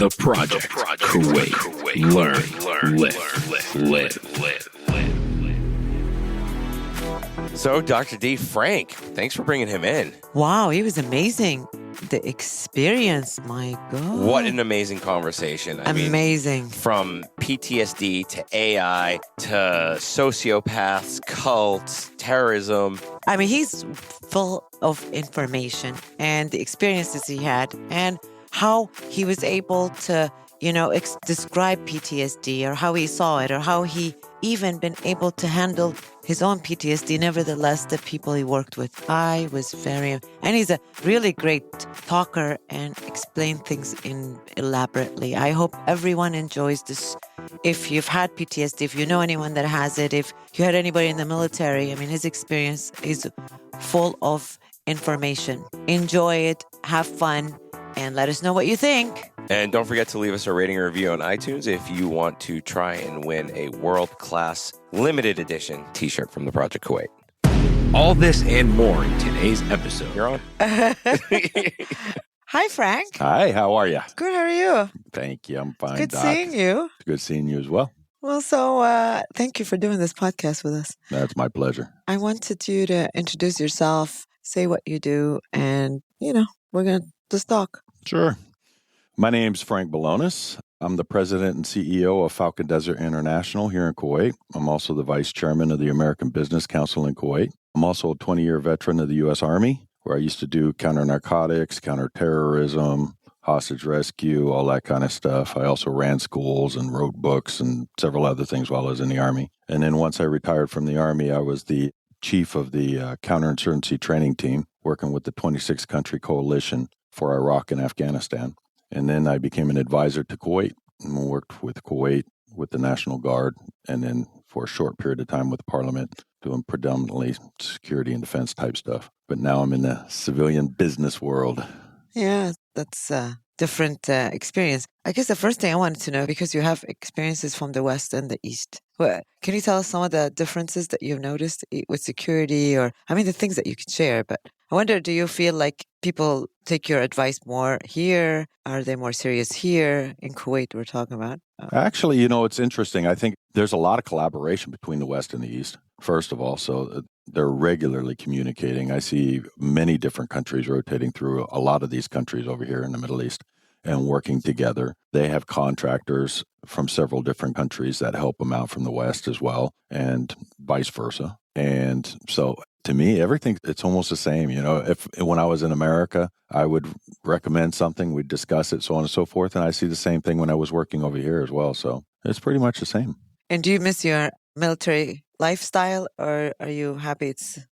The Project. Kuwait. Learn. Live. So, Dr. D. Frank, thanks for bringing him in. Wow, he was amazing. The experience, my God. What an amazing conversation. I Amazing. mean, from PTSD to AI to sociopaths, cults, terrorism. I mean, he's full of information and the experiences he had and how he was able to, describe PTSD or how he saw it or how he even been able to handle his own PTSD, nevertheless, the people he worked with. And he's a really great talker and explain things elaborately. I hope everyone enjoys this. If you've had PTSD, if you know anyone that has it, if you had anybody in the military, I mean, his experience is full of information. Enjoy it, have fun, and let us know what you think. And don't forget to leave us a rating or review on iTunes if you want to try and win a world-class limited edition t-shirt from the Project Kuwait. All this and more in today's episode. You're on. Hi, Frank. Hi, how are you? Good, how are you? Thank you. I'm fine, Good Doc. seeing you. Good seeing you as well. Well, so thank you for doing this podcast with us. That's my pleasure. I wanted you to introduce yourself, say what you do, and, we're going to just talk. Sure. My name's Frank Belonus. I'm the president and CEO of Falcon Desert International here in Kuwait. I'm also the vice chairman of the American Business Council in Kuwait. I'm also a 20-year veteran of the U.S. Army, where I used to do counter-narcotics, counter-terrorism, hostage rescue, all that kind of stuff. I also ran schools and wrote books and several other things while I was in the Army. And then once I retired from the Army, I was the chief of the counterinsurgency training team, working with the 26-country coalition for Iraq and Afghanistan. And then I became an advisor to Kuwait and worked with Kuwait with the National Guard, and then for a short period of time with Parliament, doing predominantly security and defense type stuff. But now I'm in the civilian business world. Yeah, that's a different experience. I guess the first thing I wanted to know, because you have experiences from the West and the East, can you tell us some of the differences that you've noticed with security the things that you could share? But I wonder, do you feel like people take your advice more here? Are they more serious here in Kuwait we're talking about? Actually, it's interesting. I think there's a lot of collaboration between the West and the East, first of all. So they're regularly communicating. I see many different countries rotating through a lot of these countries over here in the Middle East and working together. They have contractors from several different countries that help them out from the West as well, and vice versa. And so to me, everything, it's almost the same. When I was in America, I would recommend something, we'd discuss it, so on and so forth. And I see the same thing when I was working over here as well. So it's pretty much the same. And do you miss your military lifestyle, or are you happy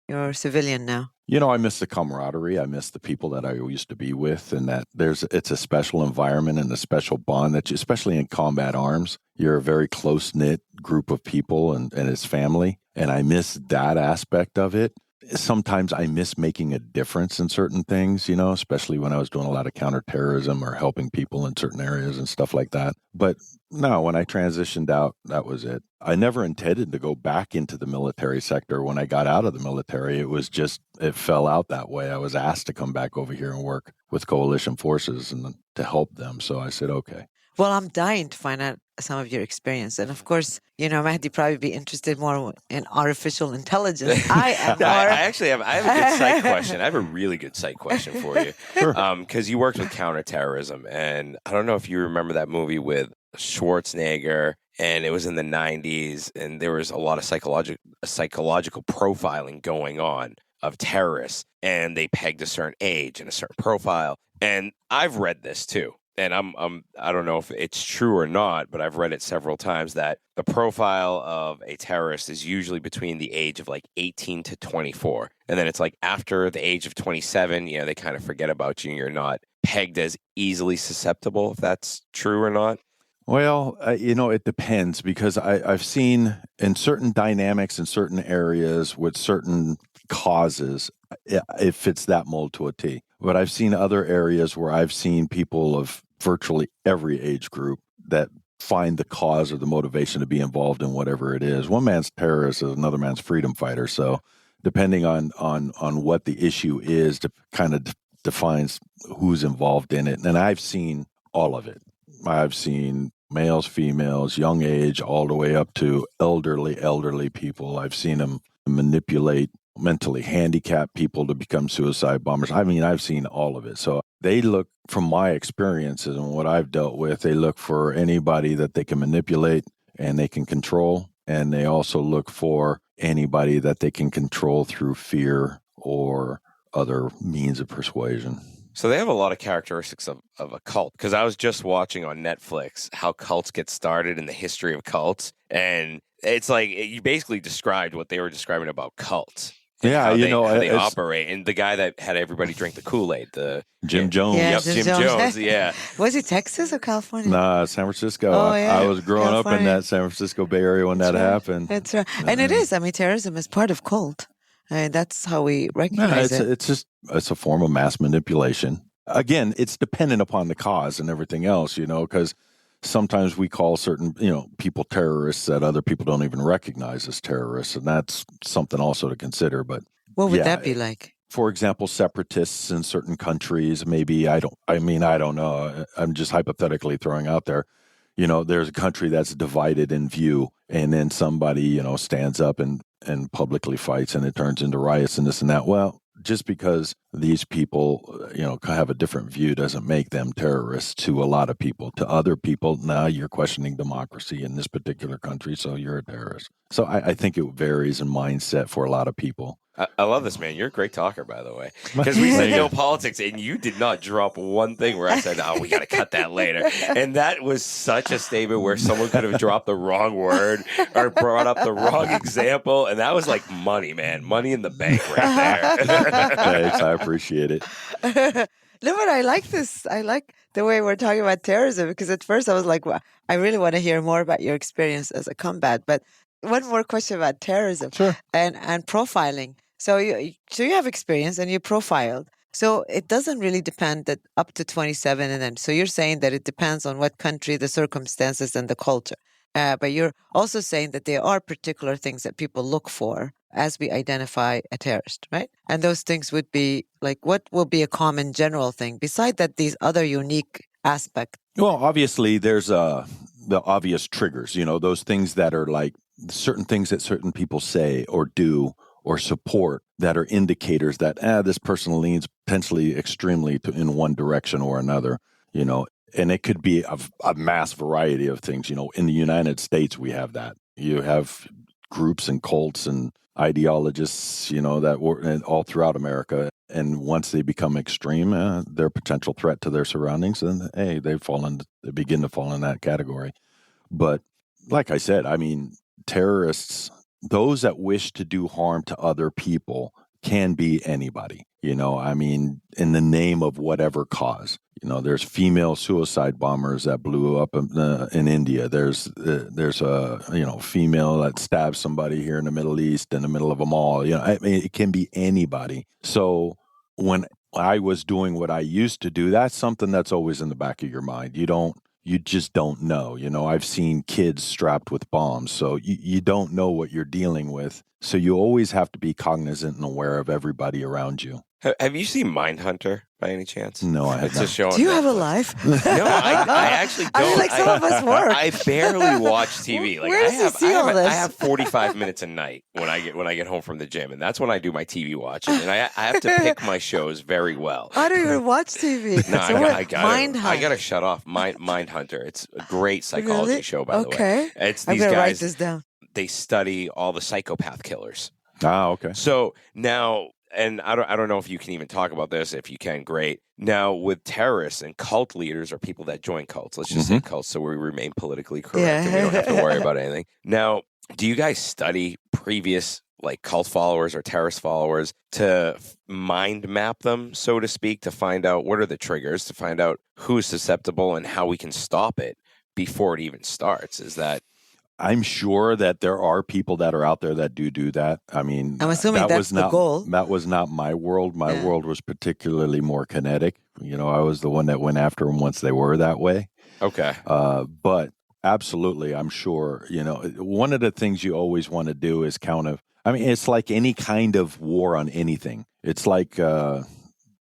you're civilian now? I miss the camaraderie. I miss the people that I used to be with, and that it's a special environment and a special bond that especially in combat arms, you're a very close-knit group of people and it's family. And I miss that aspect of it. Sometimes I miss making a difference in certain things, especially when I was doing a lot of counterterrorism or helping people in certain areas and stuff like that. But no, when I transitioned out, that was it. I never intended to go back into the military sector. When I got out of the military, it fell out that way. I was asked to come back over here and work with coalition forces and to help them. So I said, okay. Well, I'm dying to find out some of your experience. And of course, Mahdi probably be interested more in artificial intelligence. I am more... I have a good psych question. I have a really good psych question for you. Sure. Because you worked with counterterrorism. And I don't know if you remember that movie with Schwarzenegger, and it was in the 90s, and there was a lot of psychological profiling going on of terrorists, and they pegged a certain age and a certain profile. And I've read this too. And I don't know if it's true or not, but I've read it several times that the profile of a terrorist is usually between the age of like 18 to 24. And then it's like after the age of 27, they kind of forget about you and you're not pegged as easily susceptible, if that's true or not. Well, it depends, because I've seen in certain dynamics in certain areas with certain causes, it fits that mold to a T. But I've seen other areas where I've seen people of virtually every age group that find the cause or the motivation to be involved in whatever it is. One man's terrorist is another man's freedom fighter. So depending on what the issue is, kind of defines who's involved in it. And I've seen all of it. I've seen males, females, young age, all the way up to elderly people. I've seen them manipulate mentally handicapped people to become suicide bombers. I mean, I've seen all of it. So they look, from my experiences and what I've dealt with, they look for anybody that they can manipulate and they can control. And they also look for anybody that they can control through fear or other means of persuasion. So they have a lot of characteristics of a cult, because I was just watching on Netflix how cults get started in the history of cults. And it's like you basically described what they were describing about cults. Yeah, how they it's operate. And the guy that had everybody drink the Kool-Aid, Jim Jones. Yeah, Yep, Jim Jones. Yeah. Was it Texas or California? Nah, San Francisco. Oh, yeah. I was growing up in that San Francisco Bay Area when that happened. That's right. And it is. I mean, terrorism is part of cult. And that's how we recognize it. It's a form of mass manipulation. Again, it's dependent upon the cause and everything else, because sometimes we call certain, people terrorists that other people don't even recognize as terrorists. And that's something also to consider. But what would that be like? For example, separatists in certain countries, maybe, I don't know. I'm just hypothetically throwing out there. There's a country that's divided in view, and then somebody, stands up and publicly fights, and it turns into riots and this and that. Well, just because these people, have a different view doesn't make them terrorists to a lot of people. To other people, now you're questioning democracy in this particular country, so you're a terrorist. So I think it varies in mindset for a lot of people. I love this, man. You're a great talker, by the way. Because we said no politics, and you did not drop one thing where I said, oh, we got to cut that later. And that was such a statement where someone could have dropped the wrong word or brought up the wrong example. And that was like money, man. Money in the bank right there. Thanks. I appreciate it. No, but I like this. I like the way we're talking about terrorism, because at first I was like, well, I really want to hear more about your experience as a combat. But one more question about terrorism and profiling. So you have experience and you profiled. So it doesn't really depend that up to 27 and then. So you're saying that it depends on what country, the circumstances, and the culture. But you're also saying that there are particular things that people look for as we identify a terrorist, right? And those things would be like, what will be a common general thing beside that, these other unique aspects? Well, obviously there's the obvious triggers, those things that are like certain things that certain people say or do or support that are indicators that this person leans potentially extremely in one direction or another, and it could be a mass variety of things. In the United States, we have that. You have groups and cults and ideologists, that were all throughout America. And once they become extreme, they're a potential threat to their surroundings. And hey, they begin to fall in that category. But like I said, terrorists, those that wish to do harm to other people, can be anybody, in the name of whatever cause. There's female suicide bombers that blew up in India. There's a female that stabs somebody here in the Middle East in the middle of a mall. It can be anybody. So when I was doing what I used to do, that's something that's always in the back of your mind. You just don't know. I've seen kids strapped with bombs, so you don't know what you're dealing with. So you always have to be cognizant and aware of everybody around you. Have you seen Mindhunter by any chance? No, I have not. Do you have a life? No, I actually don't. Like some of us work. I barely watch TV. Like Where does he see all this? I have 45 minutes a night when I get home from the gym, and that's when I do my TV watching. And I have to pick my shows very well. I don't even watch TV. No, So I gotta shut off. Mindhunter. It's a great psychology show, by the way. Okay. It's I'm these going to write guys. this down. They study all the psychopath killers. Ah, okay. So now, and I don't know if you can even talk about this. If you can, great. Now, with terrorists and cult leaders or people that join cults, let's just say cults, so we remain politically correct and we don't have to worry about anything. Now, do you guys study previous like cult followers or terrorist followers to mind map them, so to speak, to find out what are the triggers, to find out who's susceptible and how we can stop it before it even starts? Is that... I'm sure that there are people that are out there that do that. I'm assuming that's the goal. That was not my world. My world was particularly more kinetic. I was the one that went after them once they were that way. Okay. But absolutely, I'm sure, one of the things you always want to do is it's like any kind of war on anything. It's like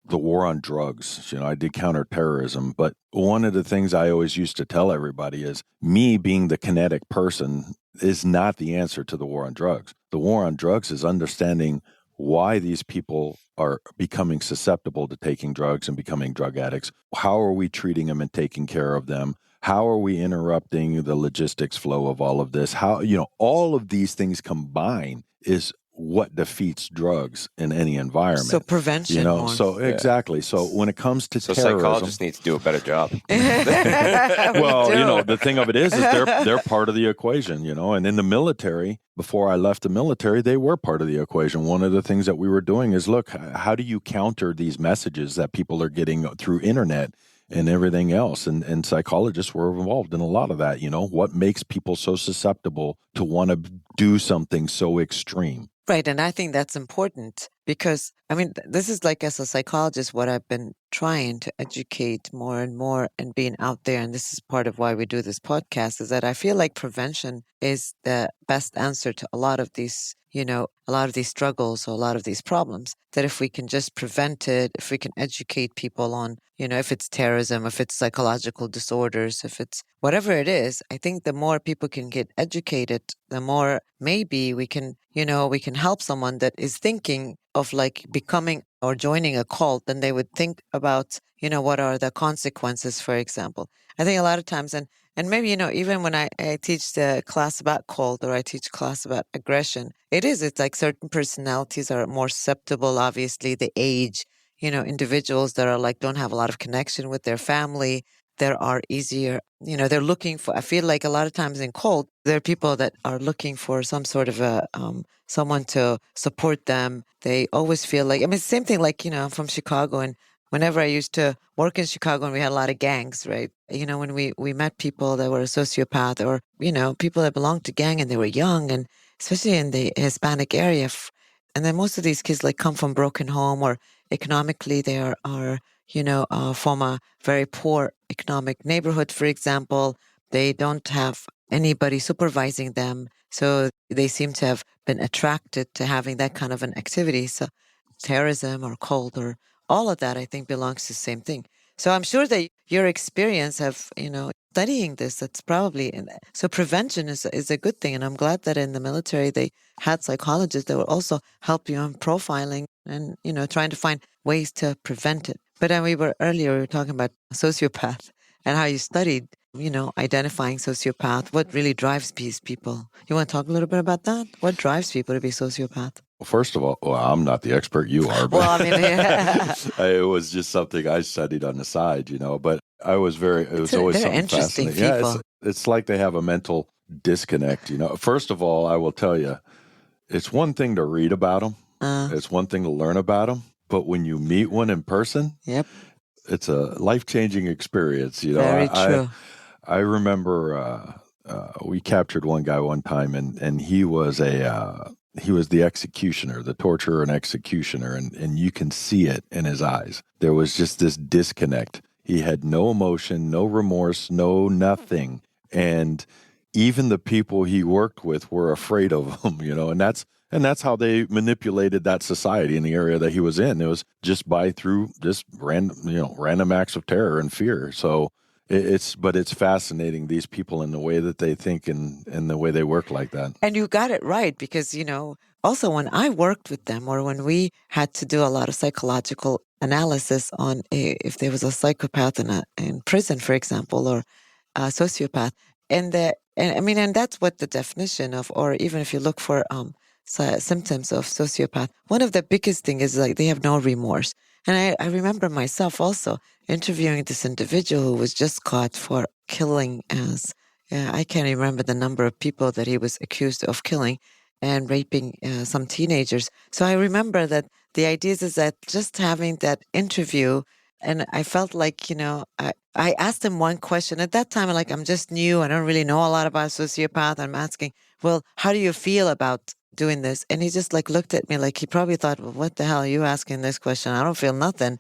the war on drugs. I did counterterrorism, but one of the things I always used to tell everybody is me being the kinetic person is not the answer to the war on drugs. The war on drugs is understanding why these people are becoming susceptible to taking drugs and becoming drug addicts. How are we treating them and taking care of them? How are we interrupting the logistics flow of all of this? How, all of these things combined is what defeats drugs in any environment. So prevention more. So exactly. So when it comes to terrorism, psychologists need to do a better job. Well, the thing of it is they're part of the equation, and in the military, before I left the military, they were part of the equation. One of the things that we were doing is, look, how do you counter these messages that people are getting through internet and everything else? And psychologists were involved in a lot of that. What makes people so susceptible to want to do something so extreme? Right. And I think that's important because, this is like, as a psychologist, what I've been trying to educate more and more and being out there. And this is part of why we do this podcast, is that I feel like prevention is the best answer to a lot of these, a lot of these struggles or a lot of these problems. That if we can just prevent it, if we can educate people on, if it's terrorism, if it's psychological disorders, if it's whatever it is, I think the more people can get educated, the more maybe we can, we can help someone that is thinking of like becoming or joining a cult, then they would think about, what are the consequences, for example. I think a lot of times, and maybe, even when I teach the class about cult or I teach class about aggression, it's like certain personalities are more susceptible, obviously, the age, individuals that are like, don't have a lot of connection with their family. There are easier, they're looking for, I feel like a lot of times in cult, there are people that are looking for some sort of a, someone to support them. They always feel like, same thing, like, I'm from Chicago, and whenever I used to work in Chicago and we had a lot of gangs, right? When we met people that were a sociopath or, people that belonged to gang and they were young, and especially in the Hispanic area. And then most of these kids like come from broken home, or economically they are from a very poor economic neighborhood, for example. They don't have anybody supervising them. So they seem to have been attracted to having that kind of an activity. So terrorism or cult or all of that, I think, belongs to the same thing. So I'm sure that your experience of, studying this, that's probably, so prevention is a good thing. And I'm glad that in the military, they had psychologists that would also help you on profiling and, trying to find ways to prevent it. But then we were talking about sociopath and how you studied, identifying sociopath, what really drives these people. You want to talk a little bit about that? What drives people to be sociopath? Well, first of all, I'm not the expert, you are. But it was just something I studied on the side, but it was always something interesting fascinating. People. Yeah, it's like they have a mental disconnect, First of all, I will tell you, it's one thing to read about them. It's one thing to learn about them. But when you meet one in person, yep, it's a life-changing experience. Very true. I remember we captured one guy one time, and he was he was the executioner, the torturer and executioner, and you can see it in his eyes. There was just this disconnect. He had no emotion, no remorse, no nothing. And even the people he worked with were afraid of him, and that's how they manipulated that society in the area that he was in. It was just through just random acts of terror and fear. So it's fascinating, these people and the way that they think and the way they work like that. And you got it right, because, also when I worked with them, or when we had to do a lot of psychological analysis on if there was a psychopath in prison, for example, or a sociopath, and that's what the definition of, or even if you look for symptoms of sociopath, one of the biggest thing is like they have no remorse. And I remember myself also interviewing this individual who was just caught for killing I can't remember the number of people that he was accused of killing and raping some teenagers. So I remember that the idea is that just having that interview, and I felt like, I asked him one question. At that time, I'm just new. I don't really know a lot about sociopath. I'm asking, well, how do you feel about doing this? And he just looked at me like he probably thought, well, what the hell are you asking this question? I don't feel nothing.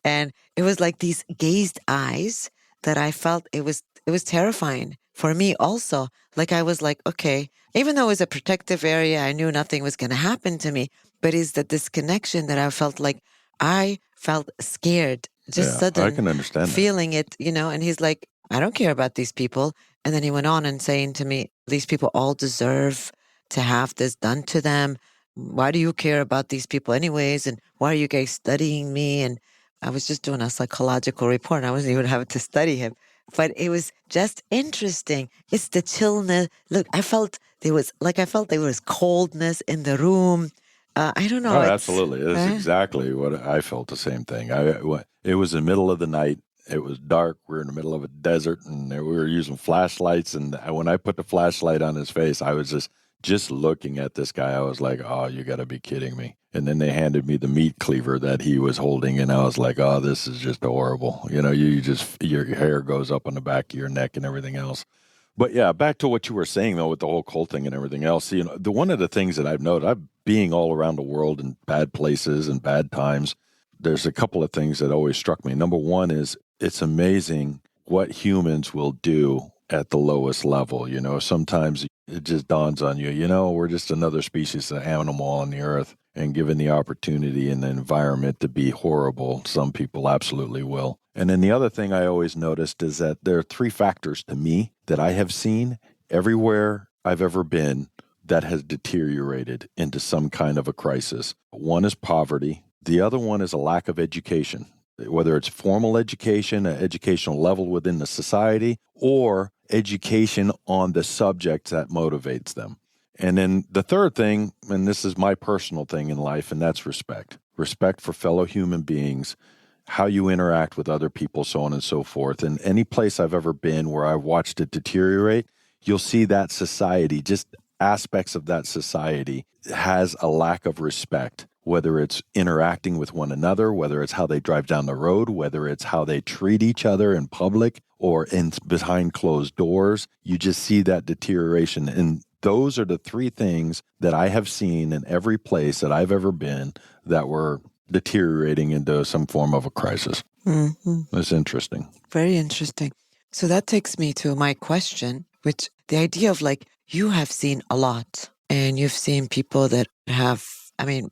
And it was like these gazed eyes that I felt it was terrifying for me also. Like I was like, okay, even though it was a protective area, I knew nothing was going to happen to me, but is that this connection that I felt like I felt scared, just I sudden can understand that. feeling it, and he's like, I don't care about these people. And then he went on and saying to me, these people all deserve to have this done to them. Why do you care about these people anyways? And why are you guys studying me? And I was just doing a psychological report. I wasn't even having to study him, but it was just interesting. It's the chillness. Look, I felt there was coldness in the room. I don't know. Oh, absolutely. It's exactly what I felt, the same thing. It was the middle of the night. It was dark. We were in the middle of a desert, and we were using flashlights. And when I put the flashlight on his face, I was just looking at this guy. I was like, oh, you got to be kidding me. And then they handed me the meat cleaver that he was holding, and I was like, oh, this is just horrible. Your hair goes up on the back of your neck and everything else. But yeah, back to what you were saying, though, with the whole cult thing and everything else. One of the things that I've noted, being all around the world in bad places and bad times, there's a couple of things that always struck me. Number one is it's amazing what humans will do at the lowest level. Sometimes it just dawns on you, we're just another species of animal on the earth. And given the opportunity and the environment to be horrible, some people absolutely will. And then the other thing I always noticed is that there are three factors to me that I have seen everywhere I've ever been that has deteriorated into some kind of a crisis. One is poverty. The other one is a lack of education, whether it's formal education, an educational level within the society, or education on the subject that motivates them. And then the third thing, and this is my personal thing in life, and that's respect. Respect for fellow human beings, how you interact with other people, so on and so forth. And any place I've ever been where I've watched it deteriorate, you'll see that society, just aspects of that society, has a lack of respect, whether it's interacting with one another, whether it's how they drive down the road, whether it's how they treat each other in public or behind closed doors. You just see that deterioration. And those are the three things that I have seen in every place that I've ever been that were deteriorating into some form of a crisis. Mm-hmm. It's interesting. Very interesting. So that takes me to my question, which the idea of you have seen a lot, and you've seen people that have,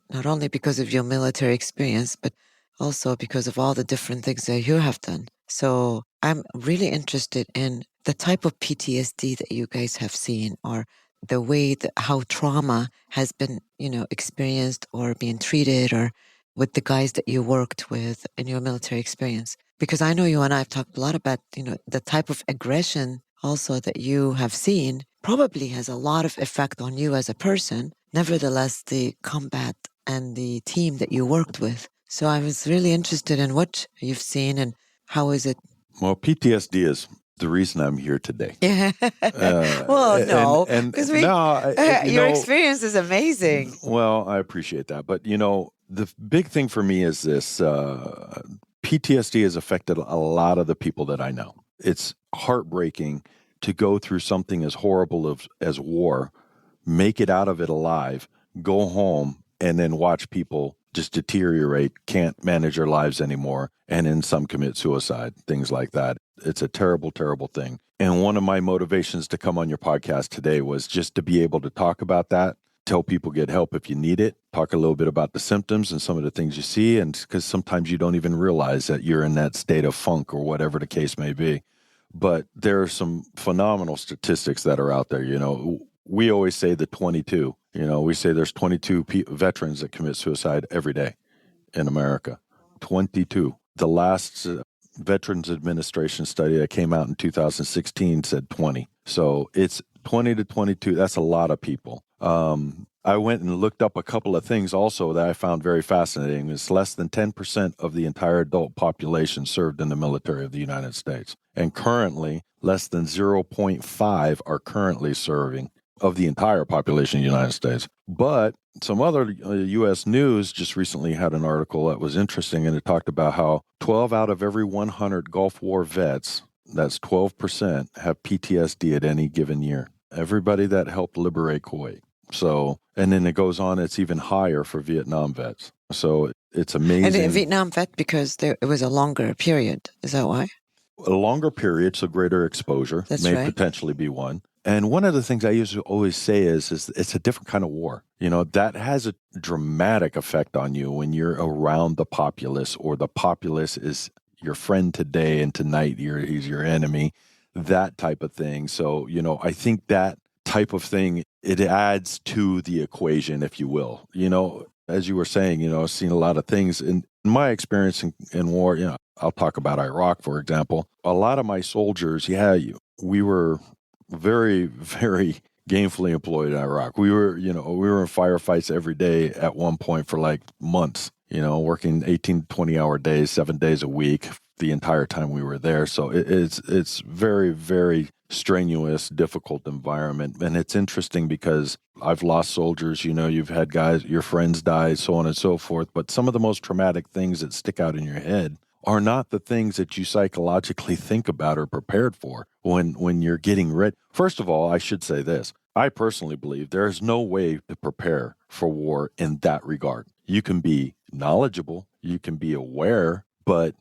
not only because of your military experience, but also because of all the different things that you have done. So I'm really interested in the type of PTSD that you guys have seen, or the way that how trauma has been, experienced or being treated, or with the guys that you worked with in your military experience. Because I know you and I have talked a lot about, the type of aggression also that you have seen probably has a lot of effect on you as a person. Nevertheless, the combat and the team that you worked with. So I was really interested in what you've seen and how is it? Well, PTSD is the reason I'm here today. Yeah. Well, no, because your experience is amazing. Well, I appreciate that. But, the big thing for me is this. PTSD has affected a lot of the people that I know. It's heartbreaking to go through something as horrible as war, make it out of it alive, go home, and then watch people just deteriorate, can't manage their lives anymore, and then some commit suicide, things like that. It's a terrible, terrible thing. And one of my motivations to come on your podcast today was just to be able to talk about that, tell people get help if you need it, talk a little bit about the symptoms and some of the things you see, and because sometimes you don't even realize that you're in that state of funk or whatever the case may be. But there are some phenomenal statistics that are out there. We always say the 22. We say there's 22 veterans that commit suicide every day in America. 22. The last Veterans Administration study that came out in 2016 said 20. So it's 20 to 22. That's a lot of people. I went and looked up a couple of things also that I found very fascinating. It's less than 10% of the entire adult population served in the military of the United States. And currently, less than 0.5 are currently serving of the entire population of the United States. But some other U.S. news just recently had an article that was interesting, and it talked about how 12 out of every 100 Gulf War vets, that's 12%, have PTSD at any given year. Everybody that helped liberate Kuwait. So, and then it goes on, it's even higher for Vietnam vets. So it's amazing. And in Vietnam vet, because it was a longer period. Is that why? A longer period, so greater exposure That's may right. potentially be one. And one of the things I used to always say is it's a different kind of war. That has a dramatic effect on you when you're around the populace, or the populace is your friend today and tonight he's your enemy, that type of thing. So, I think that type of thing, it adds to the equation, if you will. As you were saying, I've seen a lot of things in my experience in war. I'll talk about Iraq, for example. A lot of my soldiers, we were very, very gainfully employed in Iraq. We were in firefights every day at one point for like months, working 18, 20-hour days, 7 days a week, the entire time we were there. So it's very, very strenuous, difficult environment. And it's interesting because I've lost soldiers, you've had guys, your friends die, so on and so forth. But some of the most traumatic things that stick out in your head are not the things that you psychologically think about or prepared for when you're getting ready. First of all, I should say this. I personally believe there is no way to prepare for war in that regard. You can be knowledgeable, you can be aware, but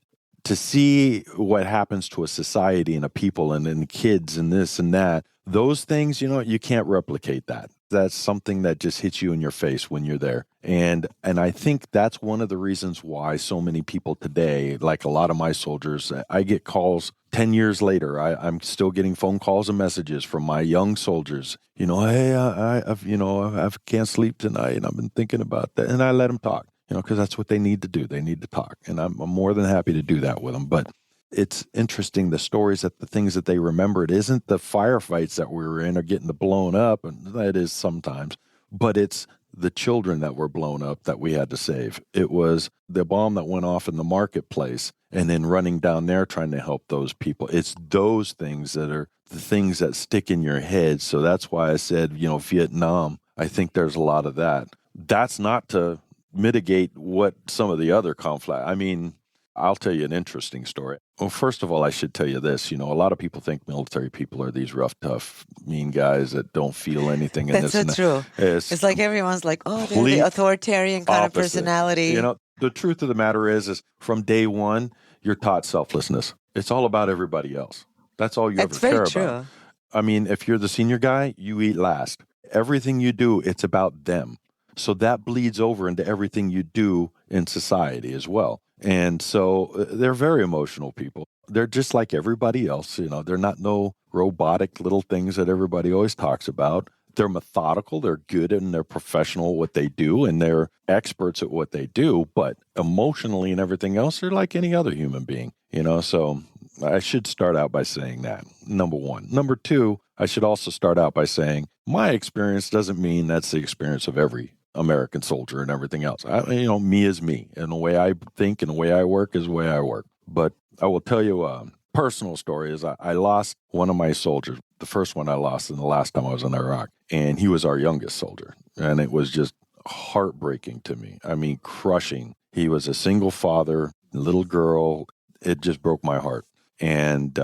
to see what happens to a society and a people and kids and this and that, those things, you can't replicate that. That's something that just hits you in your face when you're there. And I think that's one of the reasons why so many people today, like a lot of my soldiers, I get calls 10 years later. I'm still getting phone calls and messages from my young soldiers. Hey, I can't sleep tonight and I've been thinking about that. And I let them talk, because that's what they need to do. They need to talk. And I'm more than happy to do that with them. But it's interesting, the stories, the things that they remember. It isn't the firefights that we were in or getting blown up, and that is sometimes, but it's the children that were blown up that we had to save. It was the bomb that went off in the marketplace and then running down there trying to help those people. It's those things that are the things that stick in your head. So that's why I said, Vietnam, I think there's a lot of that. That's not to mitigate what some of the other conflict. I mean, I'll tell you an interesting story. Well, first of all, I should tell you this. A lot of people think military people are these rough, tough, mean guys that don't feel anything. That's so true. It's like everyone's like, they're the authoritarian kind of personality. The truth of the matter is from day one, you're taught selflessness. It's all about everybody else. That's all you ever care about. I mean, if you're the senior guy, you eat last. Everything you do, it's about them. So that bleeds over into everything you do in society as well. And so they're very emotional people. They're just like everybody else. They're not no robotic little things that everybody always talks about. They're methodical. They're good and they're professional at what they do, and they're experts at what they do. But emotionally and everything else, they're like any other human being. So I should start out by saying that, number one. Number two, I should also start out by saying my experience doesn't mean that's the experience of every American soldier and everything else. Me is me, and the way I think and the way I work is the way I work. But I will tell you a personal story is I lost one of my soldiers, the first one I lost in the last time I was in Iraq, and he was our youngest soldier. And it was just heartbreaking to me. I mean, crushing. He was a single father, little girl. It just broke my heart. And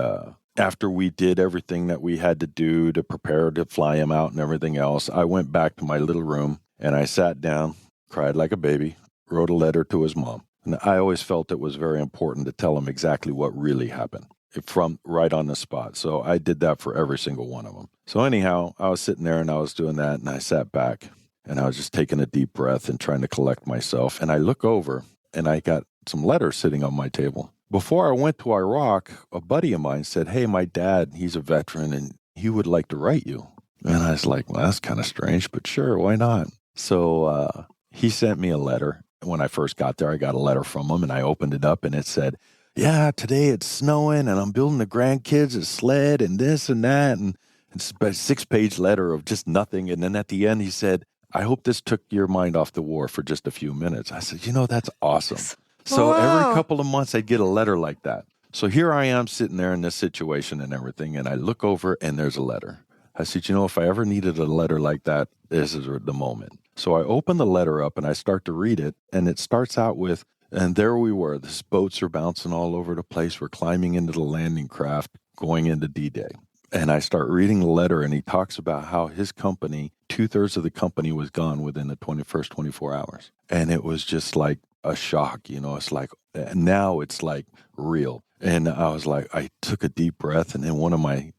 after we did everything that we had to do to prepare to fly him out and everything else, I went back to my little room and I sat down, cried like a baby, wrote a letter to his mom. And I always felt it was very important to tell him exactly what really happened from right on the spot. So I did that for every single one of them. So anyhow, I was sitting there and I was doing that, and I sat back and I was just taking a deep breath and trying to collect myself. And I look over and I got some letters sitting on my table. Before I went to Iraq, a buddy of mine said, "Hey, my dad, he's a veteran and he would like to write you." And I was like, well, that's kind of strange, but sure, why not? So he sent me a letter. When I first got there, I got a letter from him, and I opened it up, and it said, "Yeah, today it's snowing, and I'm building the grandkids a sled, and this and that." And it's a 6-page letter of just nothing. And then at the end, he said, "I hope this took your mind off the war for just a few minutes." I said, that's awesome. So every couple of months, I'd get a letter like that. So here I am sitting there in this situation and everything, and I look over, and there's a letter. I said, if I ever needed a letter like that, this is the moment. So I open the letter up and I start to read it, and it starts out with, "And there we were. The boats are bouncing all over the place. We're climbing into the landing craft, going into D-Day." And I start reading the letter, and he talks about how his company, 2/3 of the company was gone within the first 24 hours. And it was just like a shock, it's like, now it's like real. And I was like, I took a deep breath, and then one of my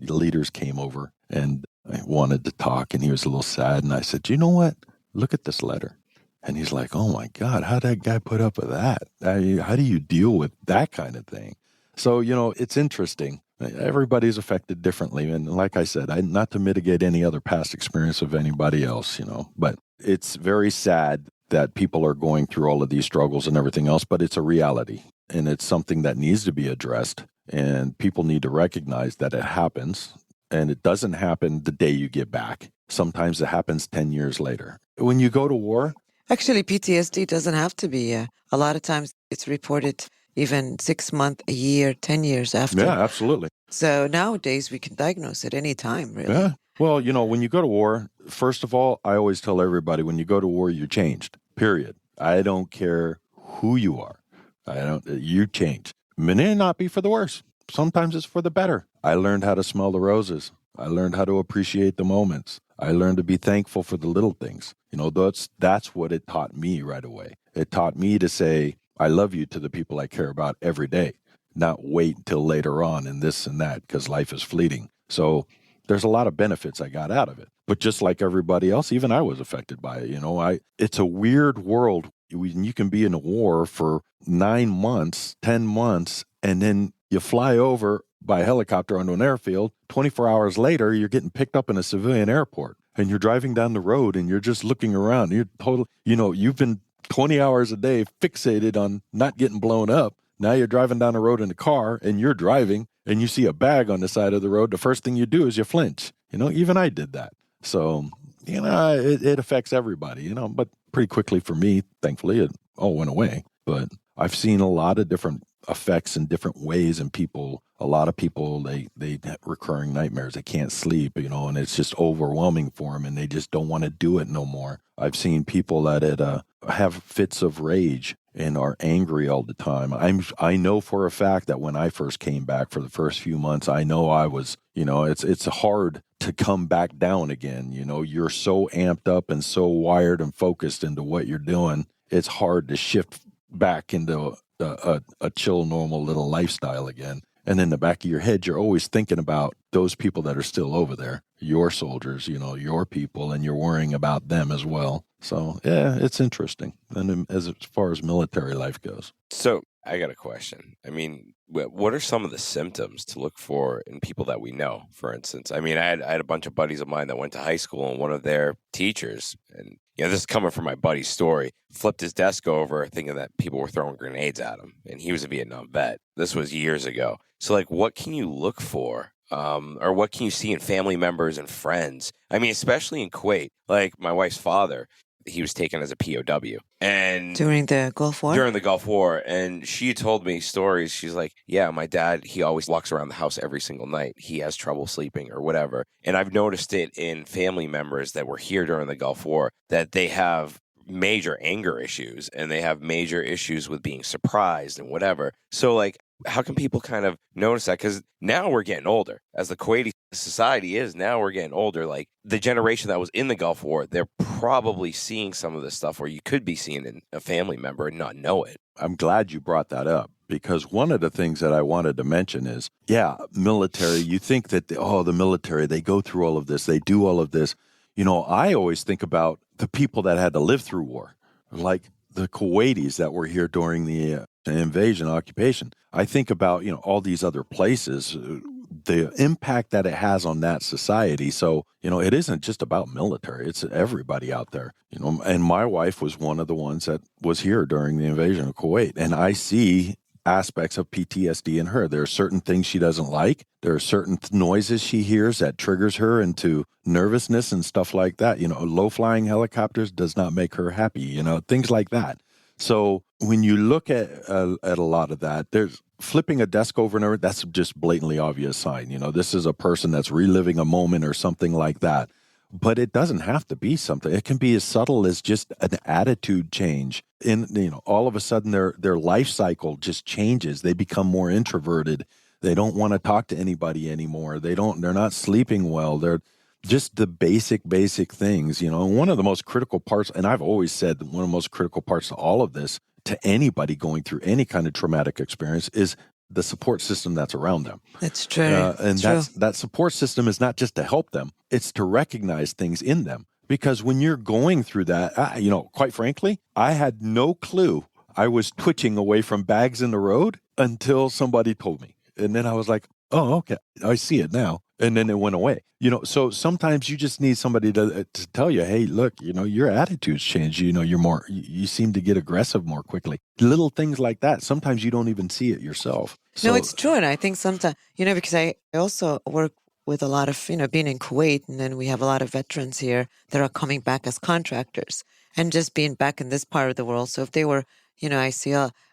leaders came over and I wanted to talk, and he was a little sad. And I said, you know what? Look at this letter. And he's like, oh my God, how'd that guy put up with that? How do you deal with that kind of thing? So, it's interesting. Everybody's affected differently. And like I said, not to mitigate any other past experience of anybody else, but it's very sad that people are going through all of these struggles and everything else, but it's a reality and it's something that needs to be addressed, and people need to recognize that it happens, and it doesn't happen the day you get back. Sometimes it happens 10 years later. When you go to war, Actually, PTSD doesn't have to be. A lot of times it's reported even 6 months, a year, 10 years after. yeah, absolutely. So nowadays we can diagnose it any time, really. Yeah. Well, when you go to war, first of all, I always tell everybody, when you go to war, you're changed, period. I don't care who you are. You change. May not be for the worse. Sometimes it's for the better. I learned how to smell the roses. I learned how to appreciate the moments. I learned to be thankful for the little things. That's what it taught me right away. It taught me to say, I love you to the people I care about every day, not wait until later on and this and that, because life is fleeting. So there's a lot of benefits I got out of it. But just like everybody else, even I was affected by it. It's a weird world. You can be in a war for 9 months, 10 months, and then you fly over by helicopter onto an airfield. 24 hours later, you're getting picked up in a civilian airport, and you're driving down the road and you're just looking around. You're totally, you've been 20 hours a day fixated on not getting blown up. Now you're driving down the road in a car and you're driving and you see a bag on the side of the road. The first thing you do is you flinch. Even I did that. So, it affects everybody, but pretty quickly for me, thankfully, it all went away. But I've seen a lot of different effects in different ways in people. A lot of people, they have recurring nightmares. They can't sleep, and it's just overwhelming for them, and they just don't want to do it no more. I've seen people that have fits of rage and are angry all the time. I know for a fact that when I first came back for the first few months, I know I was, it's hard to come back down again. You're so amped up and so wired and focused into what you're doing. It's hard to shift back into a chill, normal little lifestyle again. And in the back of your head, you're always thinking about those people that are still over there, your soldiers, your people, and you're worrying about them as well. So, yeah, it's interesting. And as far as military life goes. So I got a question. I mean, what are some of the symptoms to look for in people that we know, for instance? I mean, I had a bunch of buddies of mine that went to high school, and one of their teachers, and this is coming from my buddy's story, flipped his desk over thinking that people were throwing grenades at him, and he was a Vietnam vet. This was years ago. So, what can you look for? Or what can you see in family members and friends? I mean, especially in Kuwait, like my wife's father, he was taken as a POW. And during the Gulf War? During the Gulf War. And she told me stories. She's like, yeah, my dad, he always walks around the house every single night. He has trouble sleeping or whatever. And I've noticed it in family members that were here during the Gulf War, that they have major anger issues and they have major issues with being surprised and whatever. So, how can people kind of notice that? Because now we're getting older. As the Kuwaiti society is, now we're getting older. The generation that was in the Gulf War, they're probably seeing some of this stuff where you could be seeing in a family member and not know it. I'm glad you brought that up, because one of the things that I wanted to mention is, military, you think that, the military, they go through all of this, they do all of this. I always think about the people that had to live through war, like the Kuwaitis that were here during the invasion, occupation. I think about, all these other places, the impact that it has on that society. So, it isn't just about military. It's everybody out there, and my wife was one of the ones that was here during the invasion of Kuwait. And I see aspects of PTSD in her. There are certain things she doesn't like. There are certain noises she hears that triggers her into nervousness and stuff like that. Low-flying helicopters does not make her happy, things like that. So when you look at a lot of that, there's flipping a desk over and over. That's just blatantly obvious sign. This is a person that's reliving a moment or something like that. But it doesn't have to be something. It can be as subtle as just an attitude change. All of a sudden their life cycle just changes. They become more introverted. They don't want to talk to anybody anymore. They're not sleeping well. They're just the basic things, One of the most critical parts, and I've always said that one of the most critical parts to all of this, to anybody going through any kind of traumatic experience, is the support system that's around them. That's true. And that support system is not just to help them, it's to recognize things in them. Because when you're going through that, quite frankly, I had no clue I was twitching away from bags in the road until somebody told me. And then I was like, oh, okay, I see it now. And then it went away. So sometimes you just need somebody to tell you, hey, look, your attitudes change. You seem to get aggressive more quickly. Little things like that. Sometimes you don't even see it yourself. No, it's true. And I think sometimes, because I also work with a lot of, being in Kuwait, and then we have a lot of veterans here that are coming back as contractors and just being back in this part of the world. So if they were,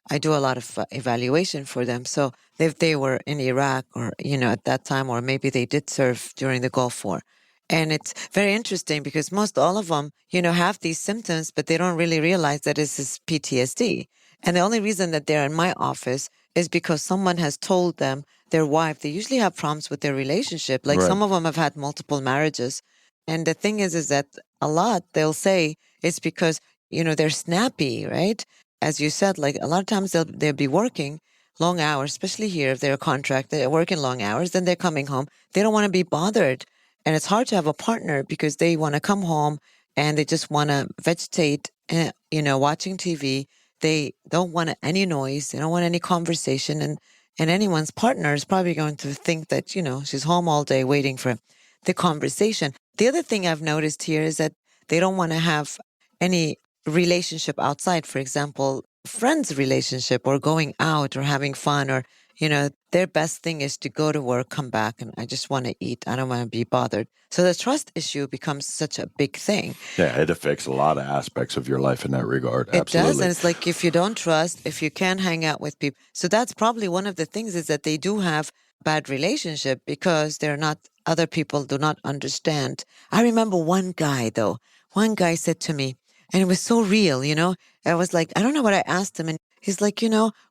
I do a lot of evaluation for them. So if they were in Iraq or, at that time, or maybe they did serve during the Gulf War. And it's very interesting because most all of them, have these symptoms, but they don't really realize that this is PTSD. And the only reason that they're in my office is because someone has told them, their wife, they usually have problems with their relationship. Like Right. some of them have had multiple marriages. And the thing is that a lot they'll say it's because, they're snappy, right? As you said, like a lot of times they'll be working long hours, especially here if they're a contract, they're working long hours, then they're coming home. They don't want to be bothered. And it's hard to have a partner because they want to come home and they just want to vegetate, watching TV. They don't want any noise. They don't want any conversation. And anyone's partner is probably going to think that, she's home all day waiting for the conversation. The other thing I've noticed here is that they don't want to have any relationship outside. For example, friends relationship or going out or having fun or, their best thing is to go to work, come back, and I just want to eat. I don't want to be bothered. So the trust issue becomes such a big thing. Yeah, it affects a lot of aspects of your life in that regard. It Absolutely. does. And it's like if you don't trust, if you can't hang out with people. So that's probably one of the things is that they do have bad relationship because other people do not understand. I remember one guy said to me, and it was so real, I was like, I don't know what I asked him. And he's like,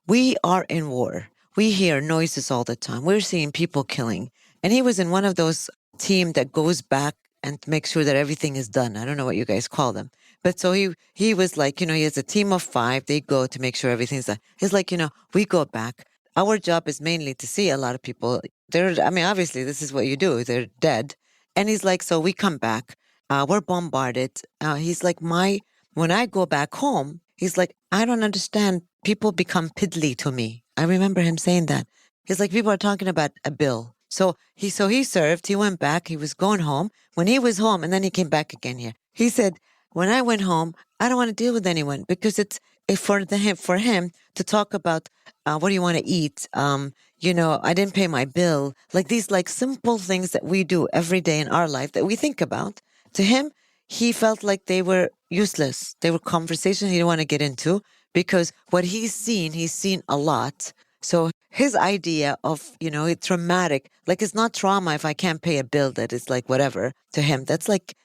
we are in war. We hear noises all the time. We're seeing people killing. And he was in one of those team that goes back and makes sure that everything is done. I don't know what you guys call them. But so he was like, he has a team of 5. They go to make sure everything's done. He's like, we go back. Our job is mainly to see a lot of people. Obviously, this is what you do. They're dead. And he's like, so we come back. We're bombarded. He's like, when I go back home, he's like, I don't understand. People become piddly to me. I remember him saying that. He's like, people are talking about a bill. So he served, he went back, he was going home. When he was home, and then he came back again here. He said, when I went home, I don't want to deal with anyone because it's for him to talk about what do you want to eat? I didn't pay my bill. Like these simple things that we do every day in our life that we think about. To him, he felt like they were useless. They were conversations he didn't want to get into because what he's seen a lot. So his idea of, it's traumatic, like it's not trauma if I can't pay a bill that is like whatever to him. That's like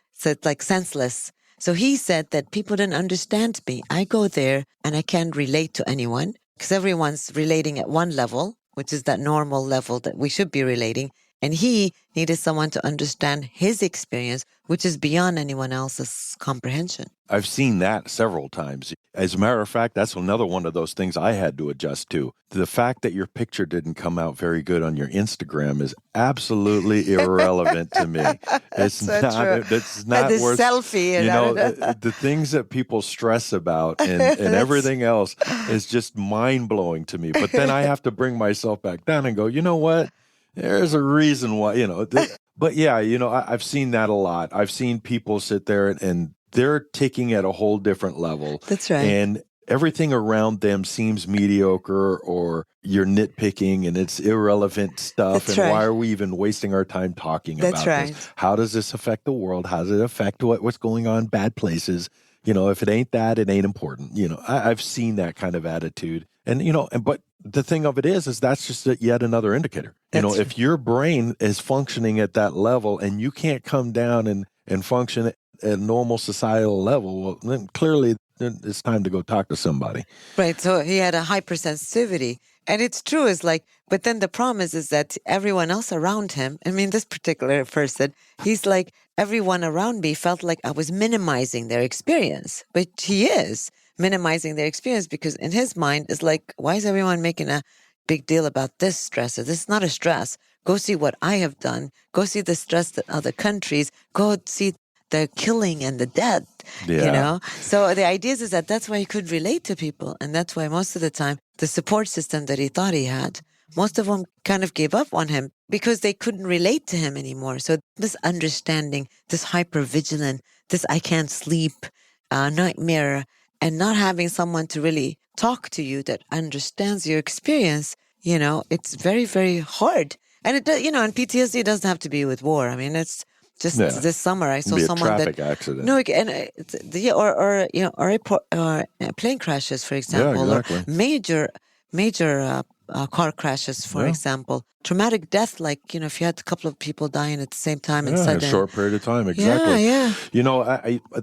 senseless. So he said that people didn't understand me. I go there and I can't relate to anyone because everyone's relating at one level, which is that normal level that we should be relating. And he needed someone to understand his experience, which is beyond anyone else's comprehension. I've seen that several times. As a matter of fact, that's another one of those things I had to adjust to. The fact that your picture didn't come out very good on your Instagram is absolutely irrelevant to me. It's not The worth selfie. the things that people stress about and everything else is just mind-blowing to me. But then I have to bring myself back down and go, you know what? There's a reason why, but yeah, I've seen that a lot. I've seen people sit there and they're ticking at a whole different level. That's right. And everything around them seems mediocre or you're nitpicking and it's irrelevant stuff. That's and right. why are we even wasting our time talking That's about right. this? How does this affect the world? How does it affect what's going on bad places? If it ain't that, it ain't important. I've seen that kind of attitude. But the thing of it is that's just yet another indicator. If your brain is functioning at that level and you can't come down and function at a normal societal level, well, then clearly it's time to go talk to somebody. Right. So he had a hypersensitivity. And it's true, but then the problem is that everyone else around him, this particular person, he's like, everyone around me felt like I was minimizing their experience. But he is minimizing their experience because in his mind, it's like, why is everyone making a big deal about this stress. This is not a stress. Go see what I have done. Go see the stress that other countries. Go see the killing and the death, Yeah. So the idea is that that's why he could relate to people. And that's why most of the time, the support system that he thought he had, most of them kind of gave up on him because they couldn't relate to him anymore. So this understanding, this hypervigilant, this I can't sleep, nightmare, and not having someone to really talk to you that understands your experience, it's very, very hard. And it does, and PTSD doesn't have to be with war. I mean, it's just this summer I saw Be a someone traffic accident. No, and or plane crashes, for example, exactly. or major car crashes, for example, traumatic death, like if you had a couple of people dying at the same time and in a sudden, short period of time, exactly. Yeah.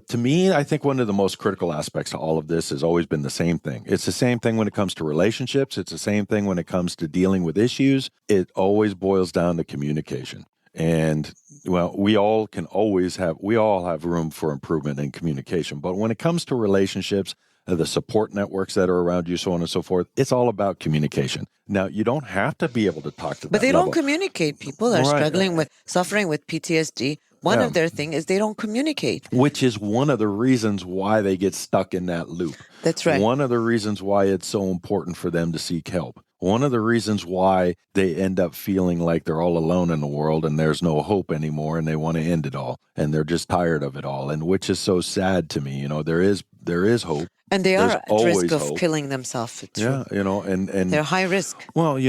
To me, I think one of the most critical aspects to all of this has always been the same thing. It's the same thing when it comes to relationships. It's the same thing when it comes to dealing with issues. It always boils down to communication. And well, we all have room for improvement in communication. But when it comes to relationships, the support networks that are around you, so on and so forth, it's all about communication. Now, you don't have to be able to talk to them. But they don't communicate. People are suffering with PTSD. One of their thing is they don't communicate. Which is one of the reasons why they get stuck in that loop. That's right. One of the reasons why it's so important for them to seek help. One of the reasons why they end up feeling like they're all alone in the world and there's no hope anymore and they want to end it all and they're just tired of it all, and which is so sad to me. There is hope. And they are at risk of hope. Killing themselves. And they're high risk. Well,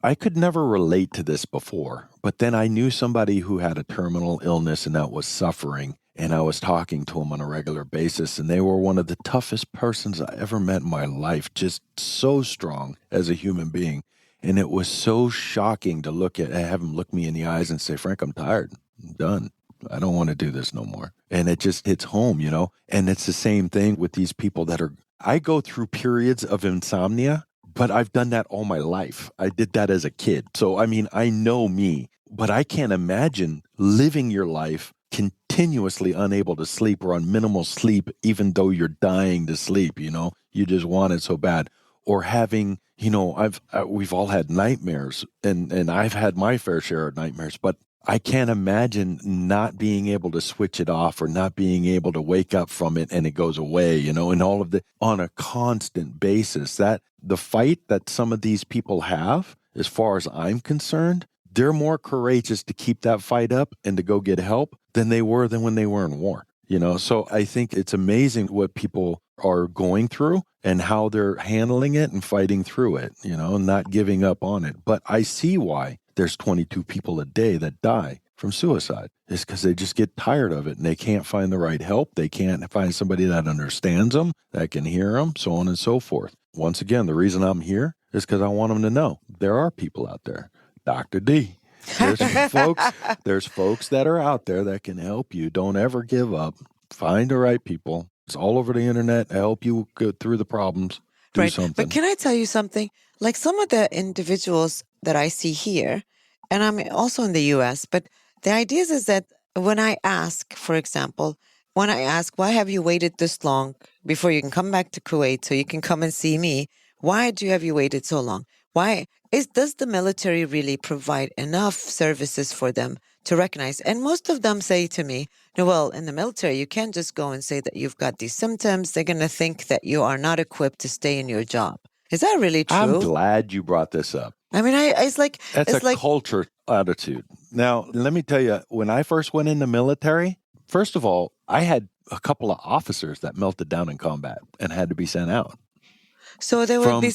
I could never relate to this before, but then I knew somebody who had a terminal illness and that was suffering. And I was talking to them on a regular basis, and they were one of the toughest persons I ever met in my life, just so strong as a human being. And it was so shocking to have them look me in the eyes and say, Frank, I'm tired. I'm done. I don't want to do this no more. And it just hits home, And it's the same thing with these people I go through periods of insomnia, but I've done that all my life. I did that as a kid. So, I know me, but I can't imagine living your life continuously unable to sleep or on minimal sleep, even though you're dying to sleep, you just want it so bad. Or having, we've all had nightmares and I've had my fair share of nightmares, but I can't imagine not being able to switch it off or not being able to wake up from it and it goes away, and all of on a constant basis. That the fight that some of these people have, as far as I'm concerned, they're more courageous to keep that fight up and to go get help than when they were in war. So I think it's amazing what people are going through and how they're handling it and fighting through it, and not giving up on it. But I see why there's 22 people a day that die from suicide. It's because they just get tired of it and they can't find the right help. They can't find somebody that understands them, that can hear them, so on and so forth. Once again, the reason I'm here is because I want them to know there are people out there. Dr. D. There's folks that are out there that can help you. Don't ever give up. Find the right people. It's all over the internet to help you go through the problems. Do something. But can I tell you something? Like some of the individuals that I see here, and I'm also in the US, but the idea is that when I ask, for example, why have you waited this long before you can come back to Kuwait so you can come and see me? Why have you waited so long? Does the military really provide enough services for them to recognize? And most of them say to me, no, well, in the military, you can't just go and say that you've got these symptoms. They're going to think that you are not equipped to stay in your job. Is that really true? I'm glad you brought this up. It's like... That's a culture attitude. Now, let me tell you, when I first went in the military, first of all, I had a couple of officers that melted down in combat and had to be sent out. So there would be...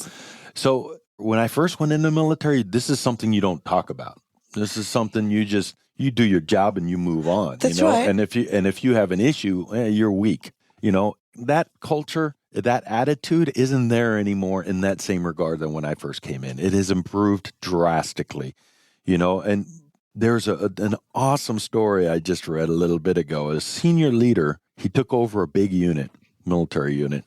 So when I first went in the military, this is something you don't talk about. This is something you do your job and you move on. That's right. And if you have an issue, you're weak. That culture, that attitude isn't there anymore in that same regard than when I first came in. It has improved drastically, and there's an awesome story I just read a little bit ago. A senior leader, he took over a big military unit.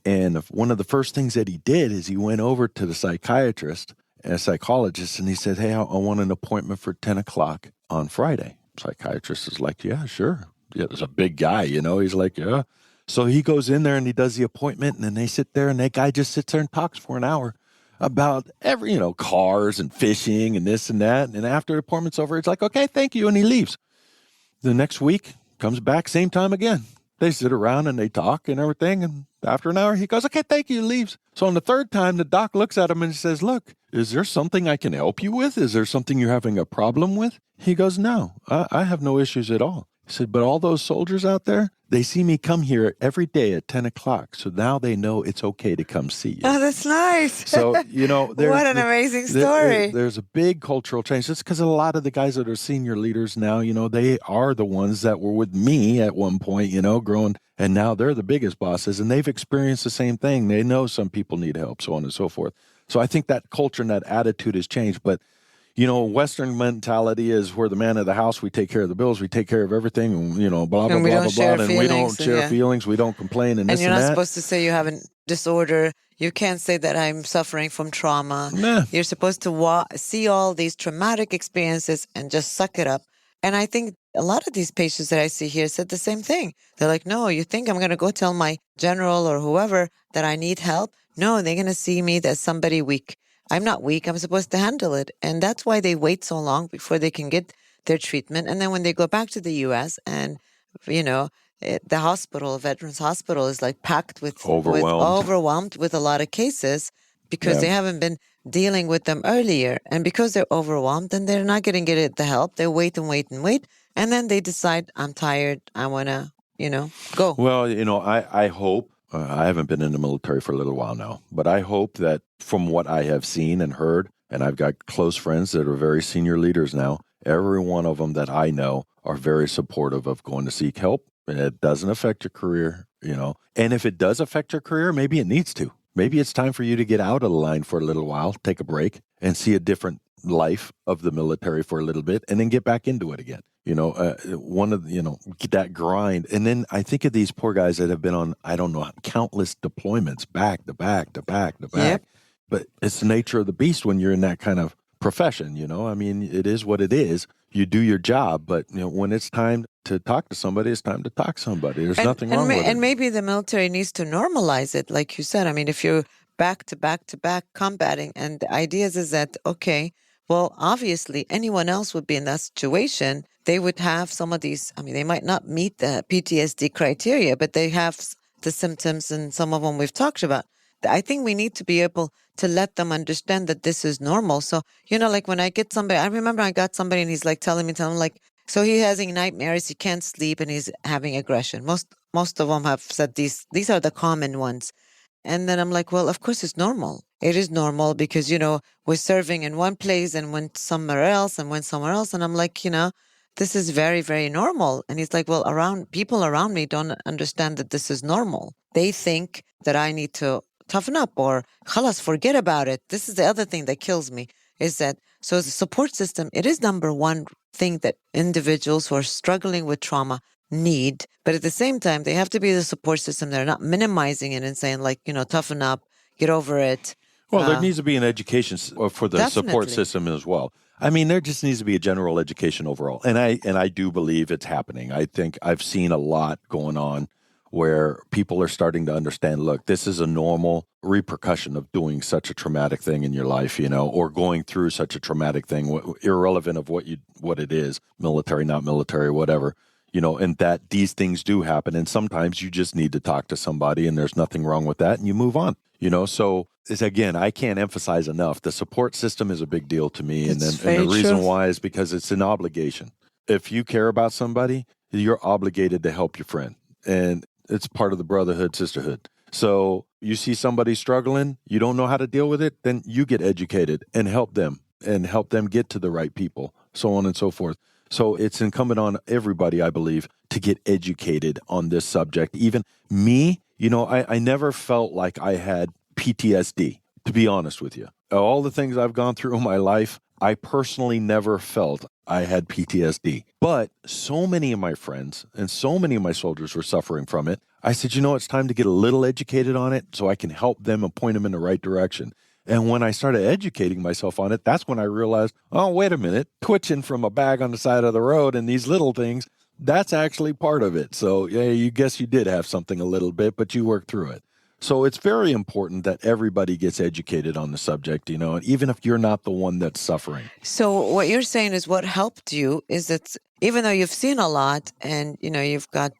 And one of the first things that he did is he went over to the psychiatrist and a psychologist, and he said, hey, I want an appointment for 10 o'clock on Friday. Psychiatrist is like, yeah, sure. Yeah, there's a big guy, He's like, yeah. So he goes in there and he does the appointment, and then they sit there, and that guy just sits there and talks for an hour about every, cars and fishing and this and that. And after the appointment's over, it's like, okay, thank you. And he leaves. The next week, comes back, same time again. They sit around and they talk and everything. And after an hour, he goes, okay, thank you, leaves. So on the third time, the doc looks at him and says, look, is there something I can help you with? Is there something you're having a problem with? He goes, no, I have no issues at all. He said, but all those soldiers out there, they see me come here every day at 10 o'clock. So now they know it's okay to come see you. Oh, that's nice. So, what an amazing story. There's a big cultural change. It's because a lot of the guys that are senior leaders now, they are the ones that were with me at one point, growing, and now they're the biggest bosses, and they've experienced the same thing. They know some people need help, so on and so forth. So I think that culture and that attitude has changed. But Western mentality is we're the man of the house. We take care of the bills. We take care of everything. And, blah, blah, blah, blah, blah. And we don't share feelings. We don't complain. And you're not supposed to say you have a disorder. You can't say that I'm suffering from trauma. Nah. You're supposed to see all these traumatic experiences and just suck it up. And I think a lot of these patients that I see here said the same thing. They're like, no, you think I'm going to go tell my general or whoever that I need help? No, they're going to see me as somebody weak. I'm not weak. I'm supposed to handle it. And that's why they wait so long before they can get their treatment. And then when they go back to the U.S. and, the hospital, Veterans Hospital is like packed with overwhelmed with a lot of cases because they haven't been dealing with them earlier. And because they're overwhelmed, then they're not going to get the help. They wait and wait and wait. And then they decide, I'm tired. I want to, go. Well, I hope. I haven't been in the military for a little while now, but I hope that from what I have seen and heard, and I've got close friends that are very senior leaders now, every one of them that I know are very supportive of going to seek help. And it doesn't affect your career, And if it does affect your career, maybe it needs to. Maybe it's time for you to get out of the line for a little while, take a break, and see a different life of the military for a little bit, and then get back into it again. That grind. And then I think of these poor guys that have been on, countless deployments back to back to back to back. Yep. But it's the nature of the beast when you're in that kind of profession, it is what it is. You do your job, but when it's time to talk to somebody, it's time to talk to somebody. There's nothing wrong with it. And maybe the military needs to normalize it, like you said. If you're back to back to back combating, and the idea is that, okay, well, obviously anyone else would be in that situation. They would have some of these, they might not meet the PTSD criteria, but they have the symptoms, and some of them we've talked about. I think we need to be able to let them understand that this is normal. So, like when I get somebody, I remember I got somebody and he's like telling me, so he's having nightmares, he can't sleep, and he's having aggression. Most of them have said these are the common ones. And then I'm like, well, of course it's normal. It is normal because, we're serving in one place and went somewhere else. And I'm like, this is very, very normal. And he's like, well, people around me don't understand that this is normal. They think that I need to toughen up or khalas, forget about it. This is the other thing that kills me is that, so the support system, it is number one thing that individuals who are struggling with trauma need. But at the same time, they have to be the support system. They're not minimizing it and saying toughen up, get over it. Well, there needs to be an education for the support system as well. There just needs to be a general education overall. And I do believe it's happening. I think I've seen a lot going on where people are starting to understand, look, this is a normal repercussion of doing such a traumatic thing in your life, or going through such a traumatic thing, irrelevant of what it is, military, not military, whatever, and that these things do happen. And sometimes you just need to talk to somebody and there's nothing wrong with that and you move on, So again, I can't emphasize enough. The support system is a big deal to me. And the reason why is because it's an obligation. If you care about somebody, you're obligated to help your friend. And it's part of the brotherhood, sisterhood. So you see somebody struggling, you don't know how to deal with it, then you get educated and help them get to the right people, so on and so forth. So it's incumbent on everybody, I believe, to get educated on this subject. Even me, I never felt like I had PTSD, to be honest with you. All the things I've gone through in my life, I personally never felt I had PTSD. But so many of my friends and so many of my soldiers were suffering from it. I said, it's time to get a little educated on it so I can help them and point them in the right direction. And when I started educating myself on it, that's when I realized, oh, wait a minute, twitching from a bag on the side of the road and these little things, that's actually part of it. So yeah, you guess you did have something a little bit, but you worked through it. So it's very important that everybody gets educated on the subject, and even if you're not the one that's suffering. So what you're saying is what helped you is that even though you've seen a lot and, you've got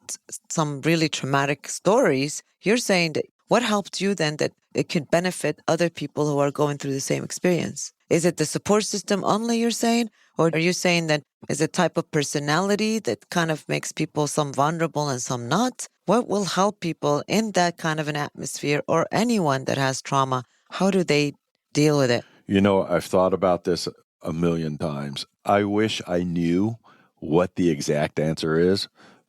some really traumatic stories, you're saying that what helped you then that it could benefit other people who are going through the same experience? Is it the support system only you're saying? Or are you saying that is a type of personality that kind of makes people some vulnerable and some not? What will help people in that kind of an atmosphere or anyone that has trauma? How do they deal with it? I've thought about this a million times. I wish I knew what the exact answer is.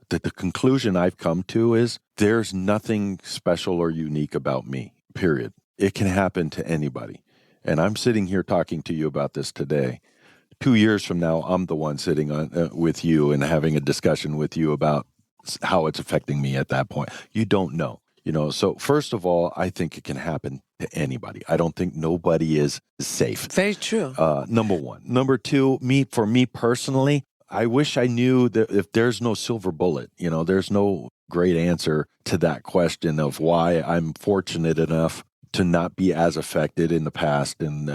The conclusion I've come to is there's nothing special or unique about me, period. It can happen to anybody. And I'm sitting here talking to you about this today. 2 years from now, I'm the one sitting on with you and having a discussion with you about how it's affecting me at that point. You don't know. So first of all, I think it can happen to anybody. I don't think nobody is safe. Very true. Number one. Number two, for me personally, I wish I knew that if there's no silver bullet, there's no great answer to that question of why I'm fortunate enough to not be as affected in the past. And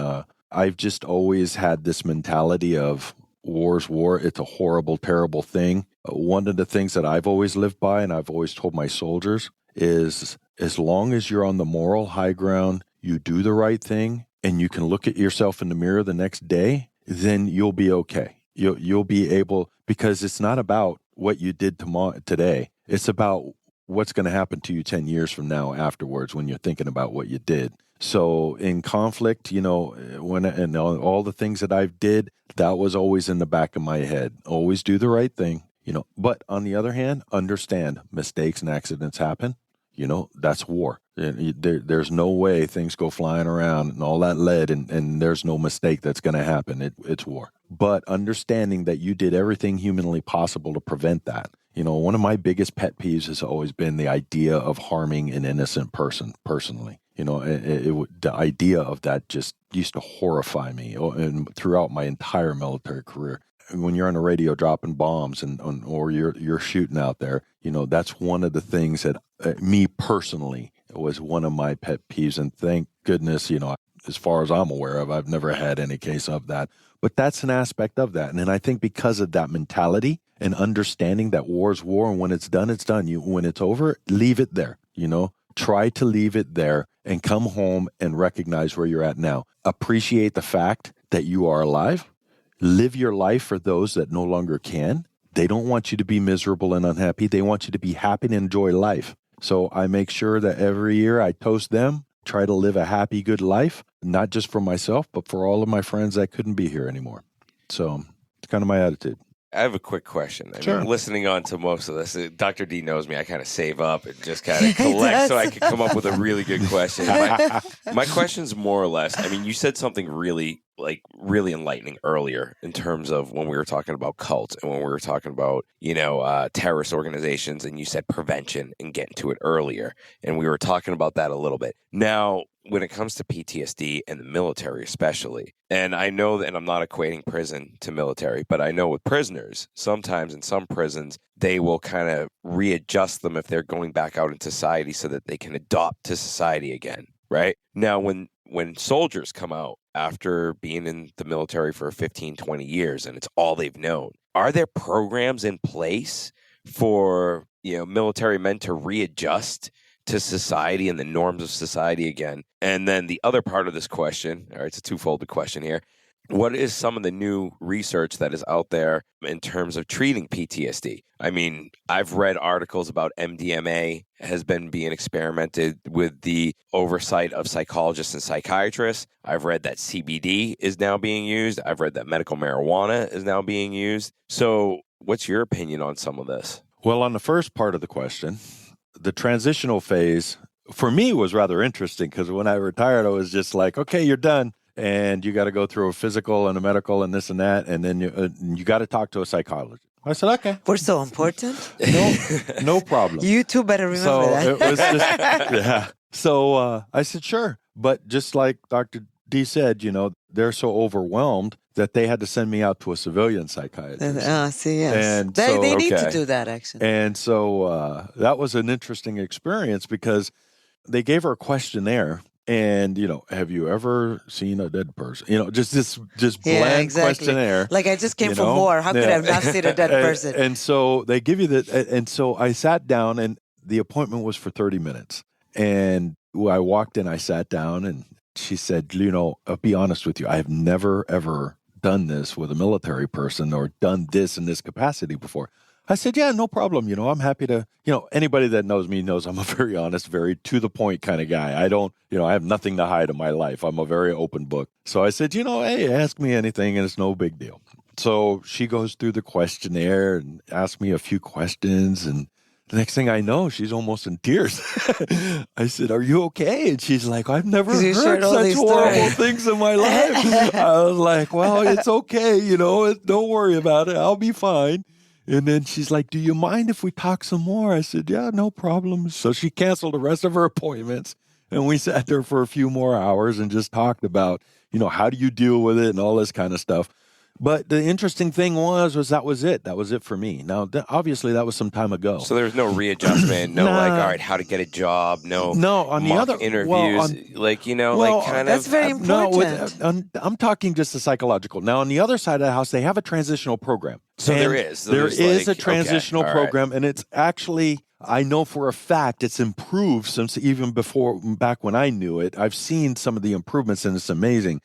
I've just always had this mentality of war's war. It's a horrible, terrible thing. One of the things that I've always lived by, and I've always told my soldiers, is as long as you're on the moral high ground, you do the right thing, and you can look at yourself in the mirror the next day, then you'll be okay. You'll be able, because it's not about what you did today. It's about what's going to happen to you 10 years from now afterwards when you're thinking about what you did. So in conflict, and all the things that I've did, that was always in the back of my head. Always do the right thing, But on the other hand, understand mistakes and accidents happen. That's war. There's no way things go flying around and all that lead and there's no mistake that's going to happen. It's war. But understanding that you did everything humanly possible to prevent that. One of my biggest pet peeves has always been the idea of harming an innocent person personally. The idea of that just used to horrify me and throughout my entire military career. When you're on the radio dropping bombs or you're shooting out there, that's one of the things that me personally was one of my pet peeves. And thank goodness, as far as I'm aware of, I've never had any case of that. But that's an aspect of that. And I think because of that mentality and understanding that war's war, and when it's done, it's done. When it's over, leave it there, Try to leave it there and come home and recognize where you're at now. Appreciate the fact that you are alive. Live your life for those that no longer can. They don't want you to be miserable and unhappy. They want you to be happy and enjoy life. So I make sure that every year I toast them, try to live a happy, good life, not just for myself, but for all of my friends that couldn't be here anymore. So it's kind of my attitude. I have a quick question. Sure. Listening on to most of this, Dr. D knows me. I kind of save up and just kind of collect so I can come up with a really good question. My question's more or less, you said something really enlightening earlier in terms of when we were talking about cults and when we were talking about, terrorist organizations, and you said prevention and getting to it earlier. And we were talking about that a little bit. Now, when it comes to PTSD and the military especially, and I know that, and I'm not equating prison to military, but I know with prisoners, sometimes in some prisons, they will kind of readjust them if they're going back out into society so that they can adopt to society again, right? Now, when soldiers come out after being in the military for 15, 20 years, and it's all they've known, are there programs in place for, military men to readjust to society and the norms of society again? And then the other part of this question, all right, it's a twofold question here. What is some of the new research that is out there in terms of treating PTSD? I've read articles about MDMA has been being experimented with the oversight of psychologists and psychiatrists. I've read that CBD is now being used. I've read that medical marijuana is now being used. So what's your opinion on some of this? Well, on the first part of the question, the transitional phase for me was rather interesting because when I retired, I was just like, okay, you're done. And you got to go through a physical and a medical and this and that. And then you got to talk to a psychologist. I said, okay. We're so important. No problem. You two better remember that. It was just, yeah. So I said, sure. But just like Dr. D said, they're so overwhelmed that they had to send me out to a civilian psychiatrist. See, yes. And they need to do that, actually. And so that was an interesting experience because they gave her a questionnaire. And, have you ever seen a dead person? Just this bland exactly. questionnaire. Like, I just came from war. How could I have not seen a dead person? And so they give you and so I sat down, and the appointment was for 30 minutes. And I walked in, I sat down, and she said, I'll be honest with you, I have never, ever done this with a military person or done this in this capacity before. I said, yeah, no problem. I'm happy to, anybody that knows me knows I'm a very honest, very to the point kind of guy. I don't, I have nothing to hide in my life. I'm a very open book. So I said, hey, ask me anything and it's no big deal. So she goes through the questionnaire and asks me a few questions. And the next thing I know, she's almost in tears. I said, are you okay? And she's like, I've never heard such horrible things in my life. I was like, well, it's okay. Don't worry about it. I'll be fine. And then she's like, do you mind if we talk some more? I said, yeah, no problem. So she canceled the rest of her appointments. And we sat there for a few more hours and just talked about, how do you deal with it and all this kind of stuff. But the interesting thing was that was it. That was it for me. Now, obviously, that was some time ago. So there was no readjustment, no all right, how to get a job, no on the other interviews, that's very important. I'm talking just the psychological. Now, on the other side of the house, they have a transitional program. So there is. There is a transitional program, and it's actually, I know for a fact, it's improved since even back when I knew it. I've seen some of the improvements, and it's amazing.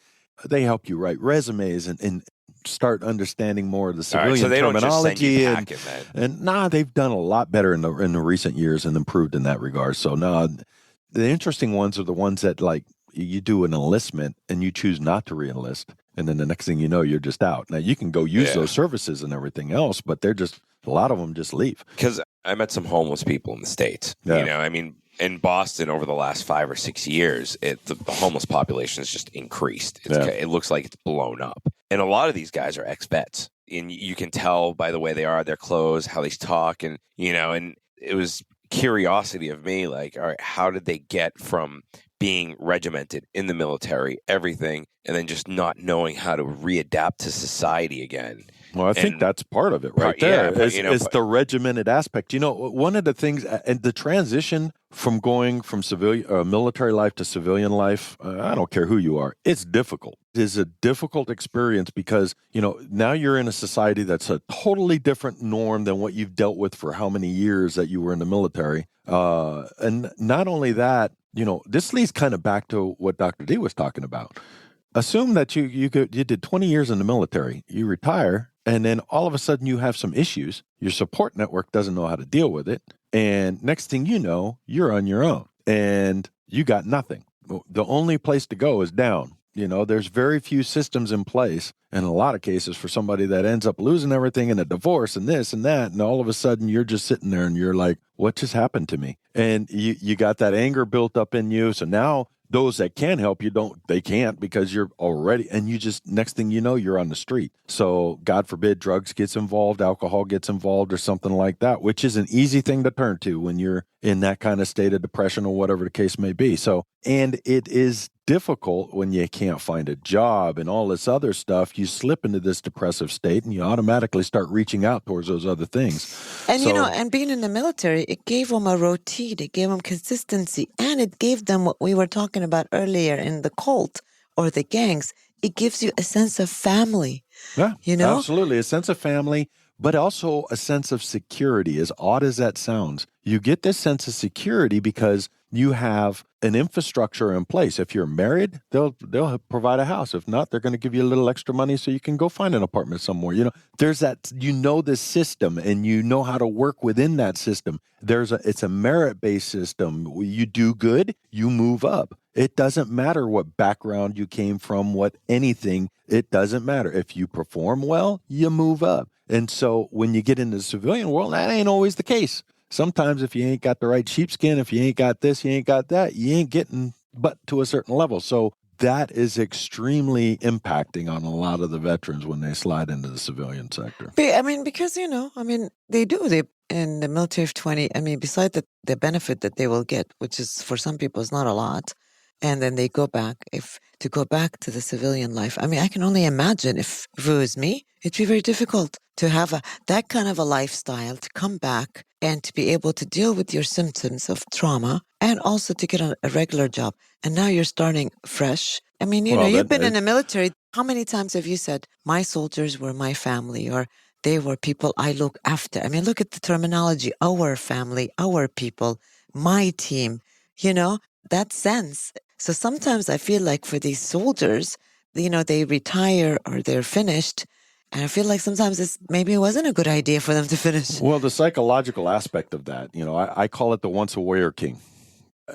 They help you write resumes and start understanding more of the civilian terminology. They've done a lot better in the recent years and improved in that regard. So the interesting ones are the ones that like you do an enlistment and you choose not to re-enlist. And then the next thing you know, you're just out. Now you can go use those services and everything else, but a lot of them just leave. Because I met some homeless people in the States. Yeah. In Boston over the last 5 or 6 years, the homeless population has just increased. It looks like it's blown up. And a lot of these guys are ex-vets. And you can tell by the way they are, their clothes, how they talk. And, and it was curiosity of me, like, all right, how did they get from being regimented in the military, everything, and then just not knowing how to readapt to society again? Well, I think that's part of it right there. It's the regimented aspect. One of the things, and the transition from going from military life to civilian life, I don't care who you are, it's difficult. It is a difficult experience because, now you're in a society that's a totally different norm than what you've dealt with for how many years that you were in the military. And not only that, this leads kind of back to what Dr. D was talking about. Assume that you did 20 years in the military, you retire, and then all of a sudden you have some issues. Your support network doesn't know how to deal with it. And next thing you know, you're on your own and you got nothing. The only place to go is down. There's very few systems in place. In a lot of cases for somebody that ends up losing everything in a divorce and this and that. And all of a sudden you're just sitting there and you're like, what just happened to me? And you got that anger built up in you. So now those that can help you they can't because you're already, and you just, next thing you know, you're on the street. So God forbid drugs gets involved, alcohol gets involved or something like that, which is an easy thing to turn to when you're in that kind of state of depression or whatever the case may be. So, and it is difficult when you can't find a job and all this other stuff. You slip into this depressive state and you automatically start reaching out towards those other things. And, and being in the military, it gave them a routine, it gave them consistency, and it gave them what we were talking about earlier in the cult or the gangs. It gives you a sense of family. Yeah, absolutely. A sense of family, but also a sense of security, as odd as that sounds. You get this sense of security because you have an infrastructure in place. If you're married, they'll provide a house. If not, they're going to give you a little extra money so you can go find an apartment somewhere. There's that, this system and you know how to work within that system. It's a merit-based system. You do good, you move up. It doesn't matter what background you came from, what anything, it doesn't matter. If you perform well, you move up. And so when you get into the civilian world, that ain't always the case. Sometimes if you ain't got the right sheepskin, if you ain't got this, you ain't got that, you ain't getting but to a certain level. So that is extremely impacting on a lot of the veterans when they slide into the civilian sector. Because, they do. They in the military of 20, besides the benefit that they will get, which is for some people is not a lot, and then they go back, to go back to the civilian life. I can only imagine if it was me, it'd be very difficult to have that kind of a lifestyle, to come back and to be able to deal with your symptoms of trauma and also to get a regular job. And now you're starting fresh. I mean, you've been in the military. How many times have you said, my soldiers were my family, or they were people I look after? I mean, look at the terminology, our family, our people, my team, that sense. So sometimes I feel like for these soldiers, they retire or they're finished. And I feel like sometimes maybe it wasn't a good idea for them to finish. Well, the psychological aspect of that, I call it the once a warrior king.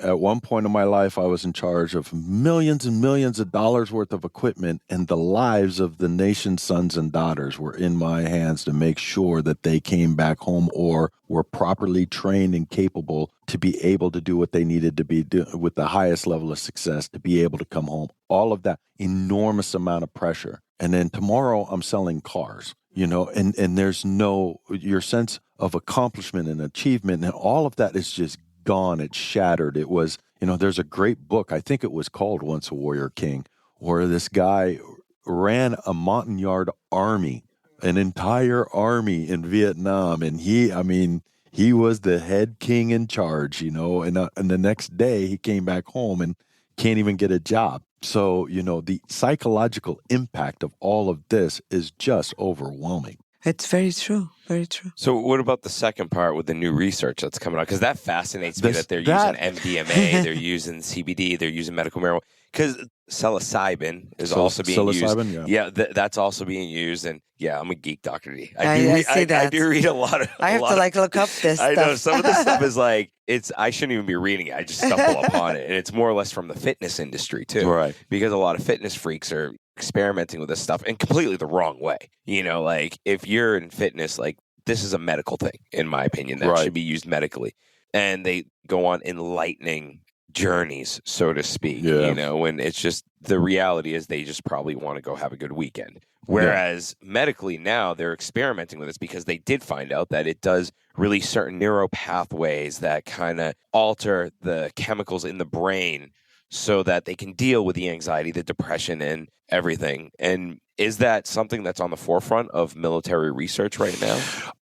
At one point in my life, I was in charge of millions and millions of dollars worth of equipment, and the lives of the nation's sons and daughters were in my hands to make sure that they came back home or were properly trained and capable to be able to do what they needed to be doing with the highest level of success, to be able to come home. All of that enormous amount of pressure. And then tomorrow I'm selling cars, and there's your sense of accomplishment and achievement and all of that is just gone. It's shattered. It was, there's a great book, I think it was called Once a Warrior King, where this guy ran a Montagnard army, an entire army in Vietnam. And he was the head king in charge, and the next day he came back home and can't even get a job. So, the psychological impact of all of this is just overwhelming. It's very true. Very true. So what about the second part with the new research that's coming out? Because that fascinates me that they're using MDMA, they're using CBD, they're using medical marijuana. Because psilocybin is also being used. Yeah, that's also being used. And yeah, I'm a geek, Dr. D. I see that. I do read a lot of... I have to look up this I stuff. know, some of the stuff is I shouldn't even be reading it. I just stumble upon it. And it's more or less from the fitness industry too. Right. Because a lot of fitness freaks are experimenting with this stuff in completely the wrong way. If you're in fitness, this is a medical thing, in my opinion, that should be used medically. And they go on enlightening journeys, so to speak, when it's just the reality is they just probably want to go have a good weekend. Whereas medically now they're experimenting with this because they did find out that it does release certain neural pathways that kind of alter the chemicals in the brain so that they can deal with the anxiety, the depression, and everything. And is that something that's on the forefront of military research right now?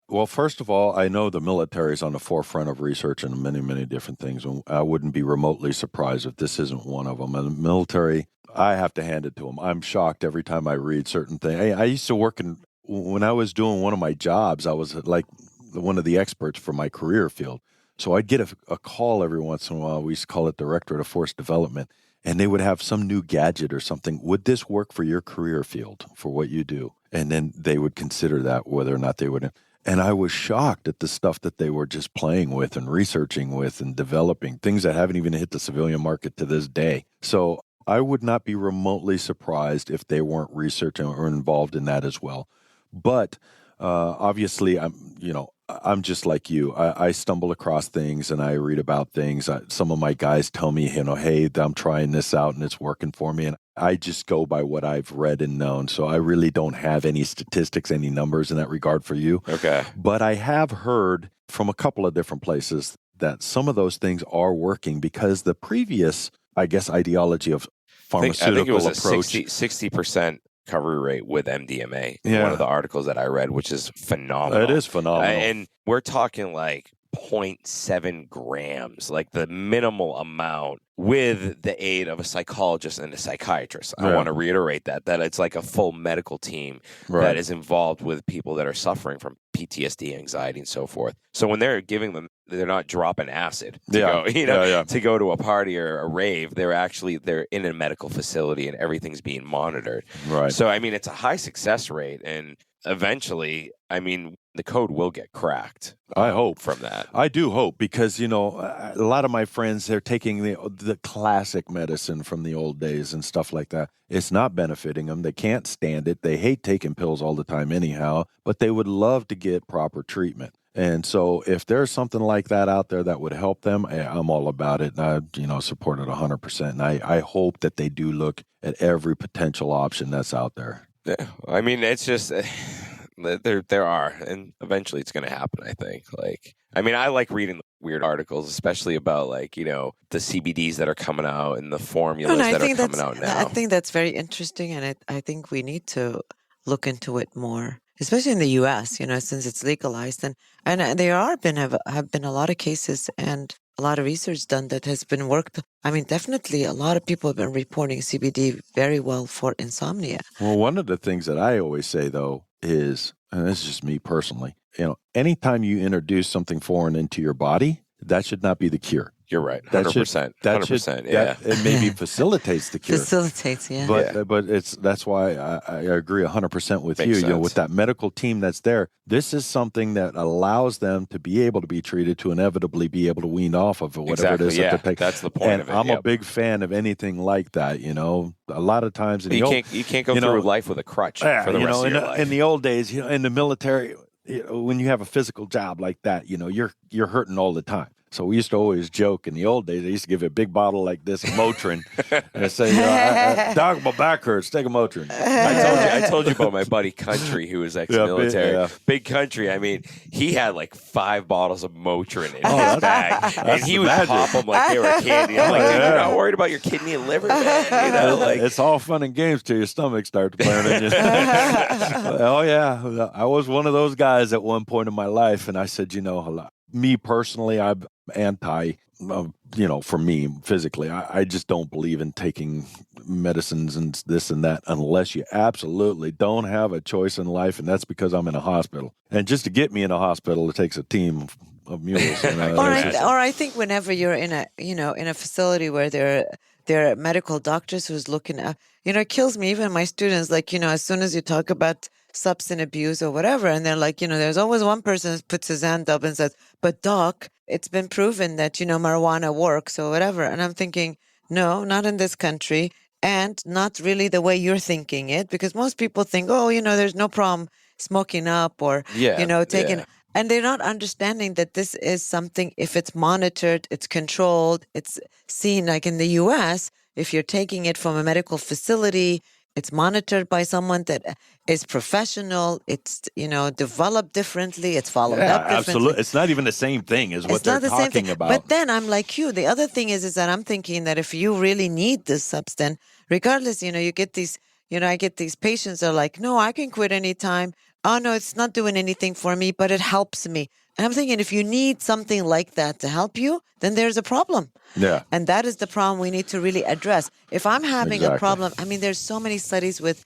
Well, first of all, I know the military is on the forefront of research in many, many different things. And I wouldn't be remotely surprised if this isn't one of them. And the military, I have to hand it to them. I'm shocked every time I read certain things. I used to work when I was doing one of my jobs, I was like one of the experts for my career field. So I'd get a call every once in a while. We used to call it Directorate of Force Development. And they would have some new gadget or something. Would this work for your career field, for what you do? And then they would consider that, whether or not they would. And I was shocked at the stuff that they were just playing with and researching with and developing, things that haven't even hit the civilian market to this day. So I would not be remotely surprised if they weren't researching or involved in that as well. But obviously, I'm just like you. I stumble across things and I read about things. Some of my guys tell me, hey, I'm trying this out and it's working for me. And I just go by what I've read and known. So I really don't have any statistics, any numbers in that regard for you. Okay. But I have heard from a couple of different places that some of those things are working because the previous, I guess, ideology of pharmaceutical I think it was approach. A 60% recovery rate with MDMA in one of the articles that I read, which is phenomenal. It is phenomenal. And we're talking 0.7 grams, the minimal amount, with the aid of a psychologist and a psychiatrist. I want to reiterate that it's like a full medical team that is involved with people that are suffering from PTSD, anxiety, and so forth. So when they're giving them, they're not dropping acid to go to a party or a rave. They're in a medical facility and everything's being monitored. Right. So, it's a high success rate. And eventually, the code will get cracked. I hope from that. I do hope because, a lot of my friends, they're taking the classic medicine from the old days and stuff like that. It's not benefiting them. They can't stand it. They hate taking pills all the time anyhow, but they would love to get proper treatment. And so if there's something like that out there that would help them, I'm all about it. And I, support it 100%. And I hope that they do look at every potential option that's out there. Yeah. It's just... There are, and eventually it's going to happen, I think. I like reading weird articles, especially about the CBDs that are coming out and the formulas that are coming out now. I think that's very interesting, and I think we need to look into it more. especially in the U.S., since it's legalized. And there have been a lot of cases and a lot of research done that has been worked. I mean, definitely a lot of people have been reporting CBD very well for insomnia. Well, one of the things that I always say, though, is, and this is just me personally, anytime you introduce something foreign into your body, that should not be the cure. You're right. 100%. That 100%. Yeah. It maybe facilitates the cure. Facilitates, yeah. But that's why I agree 100% with Makes you. sense. With that medical team that's there, this is something that allows them to be able to be treated, to inevitably be able to wean off of whatever it is that they're taking. That's the point and of it. I'm a big fan of anything like that. A lot of times, you can't go through life with a crutch for the rest of your life. In the old days, in the military, when you have a physical job like that, you're hurting all the time. So we used to always joke in the old days. I used to give you a big bottle like this of Motrin and say, "Dog, my back hurts. Take a Motrin." I told you about my buddy Country, who was ex-military. Big Country. I mean, he had like 5 bottles of Motrin in his bag, and he would pop them like they were candy. I'm like, dude, you're not worried about your kidney and liver, man. It's all fun and games till your stomach starts blaring in you. Oh yeah, I was one of those guys at one point in my life, and I said, me personally, I'm anti, for me physically, I just don't believe in taking medicines and this and that unless you absolutely don't have a choice in life. And that's because I'm in a hospital. And just to get me in a hospital, it takes a team of mules. Or I think whenever you're in a facility where there are medical doctors who's looking at, it kills me. Even my students, as soon as you talk about substance abuse or whatever, and they're like, there's always one person who puts his hand up and says, "But doc, it's been proven that, marijuana works," or whatever. And I'm thinking, no, not in this country, and not really the way you're thinking it, because most people think, there's no problem smoking up or, taking... Yeah. And they're not understanding that this is something, if it's monitored, it's controlled, it's seen, like in the U.S., if you're taking it from a medical facility, it's monitored by someone that is professional. It's, developed differently. It's followed up differently. Absolutely. It's not even the same thing as what they're talking about. But then I'm like you. The other thing is that I'm thinking that if you really need this substance, regardless, you get these, I get these patients that are like, "No, I can quit anytime. Oh, no, it's not doing anything for me, but it helps me." And I'm thinking, if you need something like that to help you, then there's a problem. Yeah. And that is the problem we need to really address. If I'm having a problem, there's so many studies with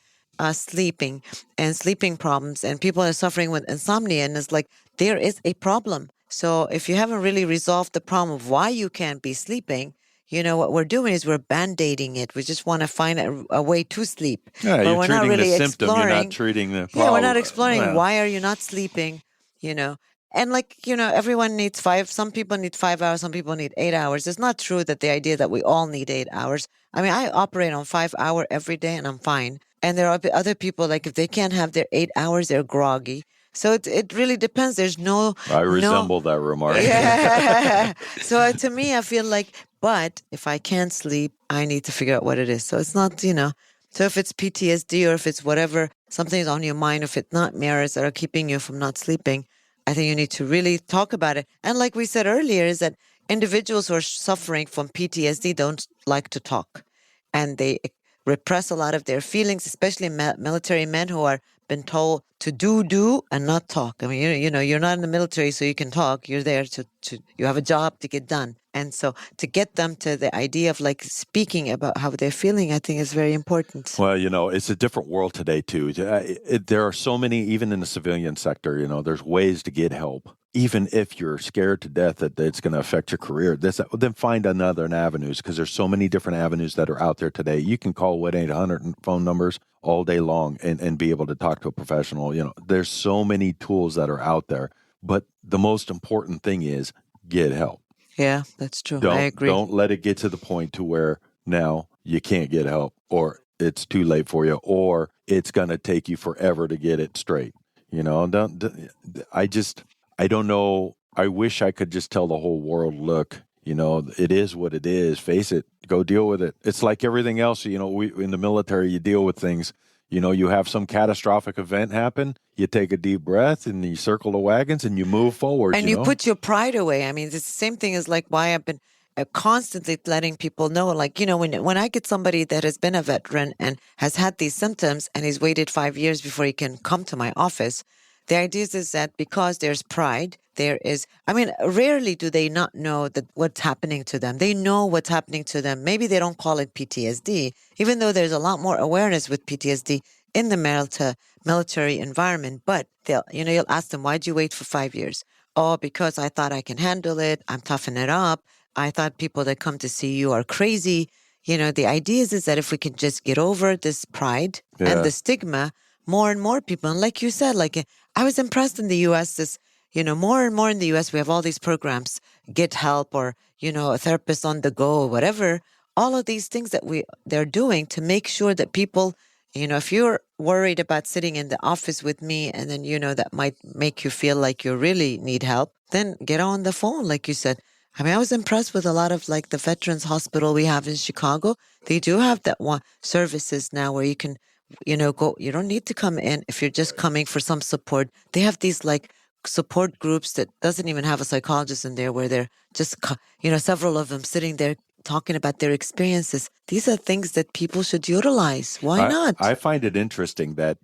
sleeping and sleeping problems, and people are suffering with insomnia, and it's like, there is a problem. So if you haven't really resolved the problem of why you can't be sleeping, what we're doing is we're band-aiding it. We just want to find a way to sleep. Yeah, but you're we're treating not really the symptom, you're not treating the problem. Yeah, we're not exploring why are you not sleeping, And everyone needs some people need 5 hours, some people need 8 hours. It's not true that the idea that we all need 8 hours. I operate on 5 hour every day and I'm fine. And there are other people, like if they can't have their 8 hours, they're groggy. So it really depends. There's I resemble that remark. Yeah. So to me, I feel like, but if I can't sleep, I need to figure out what it is. So it's not, so if it's PTSD or if it's whatever, something's on your mind, if it's not mirrors that are keeping you from not sleeping, I think you need to really talk about it. And like we said earlier, is that individuals who are suffering from PTSD don't like to talk. And they repress a lot of their feelings, especially military men who are been told to do and not talk. You're not in the military, so you can talk. You're there to you have a job to get done. And so to get them to the idea of speaking about how they're feeling, I think is very important. Well, it's a different world today, too. There are so many, even in the civilian sector, there's ways to get help. Even if you're scared to death that it's going to affect your career, then find another avenues, because there's so many different avenues that are out there today. You can call 1-800 phone numbers all day long and be able to talk to a professional. There's so many tools that are out there. But the most important thing is get help. Yeah, that's true. I agree. Don't let it get to the point to where now you can't get help, or it's too late for you, or it's going to take you forever to get it straight. I don't know. I wish I could just tell the whole world, look, it is what it is. Face it. Go deal with it. It's like everything else. We in the military, you deal with things. You have some catastrophic event happen. You take a deep breath and you circle the wagons and you move forward. And you put your pride away. It's the same thing as why I've been constantly letting people know, like, when I get somebody that has been a veteran and has had these symptoms and he's waited 5 years before he can come to my office, the idea is that because there's pride, rarely do they not know that what's happening to them. They know what's happening to them. Maybe they don't call it PTSD, even though there's a lot more awareness with PTSD in the military environment. But you'll ask them, why'd you wait for 5 years? Oh, because I thought I can handle it. I'm toughing it up. I thought people that come to see you are crazy. The idea is that if we can just get over this pride and the stigma, more and more people, and like you said, I was impressed in the U.S. More and more in the U.S. we have all these programs, Get Help, or a therapist on the go, or whatever. All of these things that they're doing to make sure that people, if you're worried about sitting in the office with me, and then that might make you feel like you really need help, then get on the phone, like you said. I was impressed with a lot of the Veterans Hospital we have in Chicago. They do have that one services now where you can, go. You don't need to come in if you're just coming for some support. They have these support groups that doesn't even have a psychologist in there, where they're just, several of them sitting there talking about their experiences. These are things that people should utilize. Why not? I find it interesting that,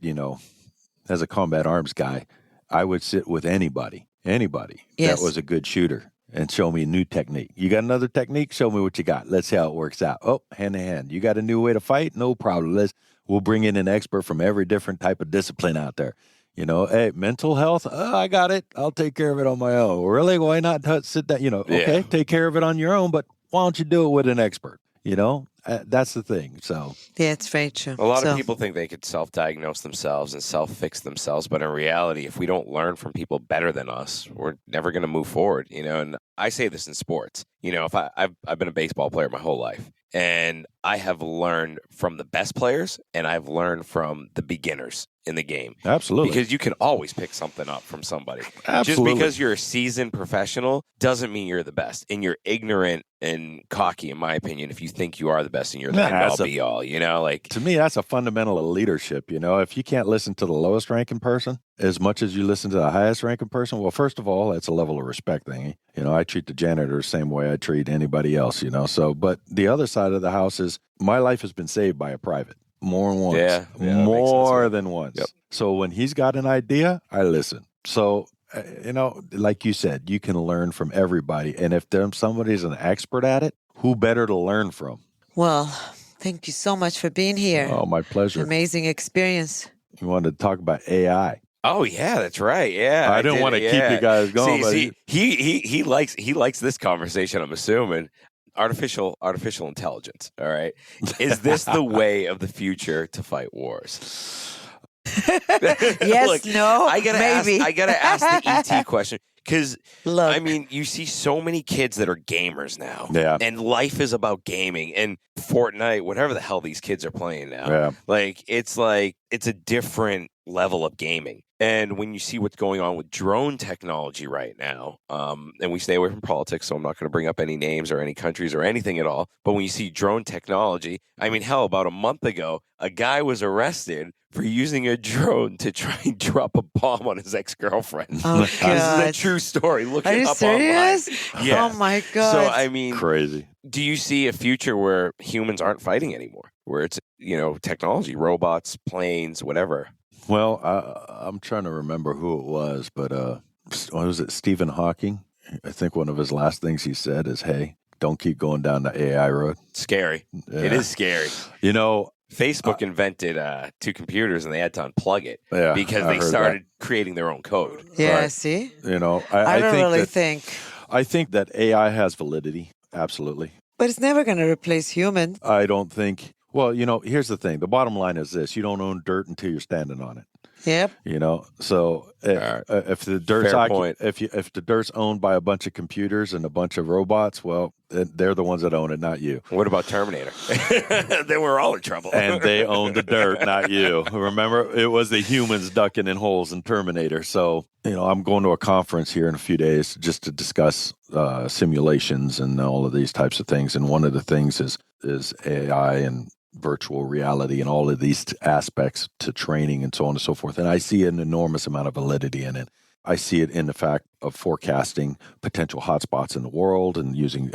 as a combat arms guy, I would sit with anybody that was a good shooter and show me a new technique. You got another technique? Show me what you got. Let's see how it works out. Oh, hand to hand. You got a new way to fight? No problem. We'll bring in an expert from every different type of discipline out there. Hey, mental health, I got it. I'll take care of it on my own. Really? Why not sit down? Okay, take care of it on your own, but why don't you do it with an expert? That's the thing. So yeah, it's very true. A lot of people think they could self-diagnose themselves and self-fix themselves, but in reality, if we don't learn from people better than us, we're never going to move forward. And I say this in sports. If I've been a baseball player my whole life, and I have learned from the best players, and I've learned from the beginners in the game. Absolutely. Because you can always pick something up from somebody. Absolutely. Just because you're a seasoned professional doesn't mean you're the best. And you're ignorant and cocky, in my opinion, if you think you are the best and you're the end-all be-all. To me, that's a fundamental of leadership. If you can't listen to the lowest ranking person as much as you listen to the highest ranking person, well, first of all, that's a level of respect thing. I treat the janitor the same way I treat anybody else, but the other side of the house is my life has been saved by a private. More than once. Yeah, more than once. Yep. So when he's got an idea, I listen. So, like you said, you can learn from everybody. And if somebody's an expert at it, who better to learn from? Well, thank you so much for being here. Oh, my pleasure. Amazing experience. You wanted to talk about AI. Oh yeah, that's right. Yeah, I didn't want to keep you guys going. See, he likes this conversation. I'm assuming. Artificial intelligence, all right? Is this the way of the future to fight wars? Yes, Look, no, maybe. I gotta ask the ET question. Because, you see so many kids that are gamers now. Yeah. And life is about gaming. And Fortnite, whatever the hell these kids are playing now. Yeah. It's a different level of gaming. And when you see what's going on with drone technology right now, and we stay away from politics, so I'm not going to bring up any names or any countries or anything at all. But when you see drone technology, hell, about a month ago, a guy was arrested for using a drone to try and drop a bomb on his ex-girlfriend. Oh, This is a true story. Look it up serious? online. Yeah. Oh, my God. So, crazy. Do you see a future where humans aren't fighting anymore? Where it's, technology, robots, planes, whatever? Well, I'm trying to remember who it was, but what was it, Stephen Hawking? I think one of his last things he said is, hey, don't keep going down the AI road. Scary. Yeah. It is scary. Facebook invented two computers and they had to unplug it because they started creating their own code. Yeah, right. See? I think that AI has validity. Absolutely. But it's never going to replace humans. I don't think. Well, here's the thing. The bottom line is this. You don't own dirt until you're standing on it. Yep. So if the dirt's if the dirt's owned by a bunch of computers and a bunch of robots, well, they're the ones that own it, not you. What about Terminator? Then we're all in trouble. And they own the dirt, not you. Remember, it was the humans ducking in holes in Terminator. So, I'm going to a conference here in a few days just to discuss simulations and all of these types of things. And one of the things is AI and virtual reality and all of these aspects to training and so on and so forth. And I see an enormous amount of validity in it. I see it in the fact of forecasting potential hotspots in the world and using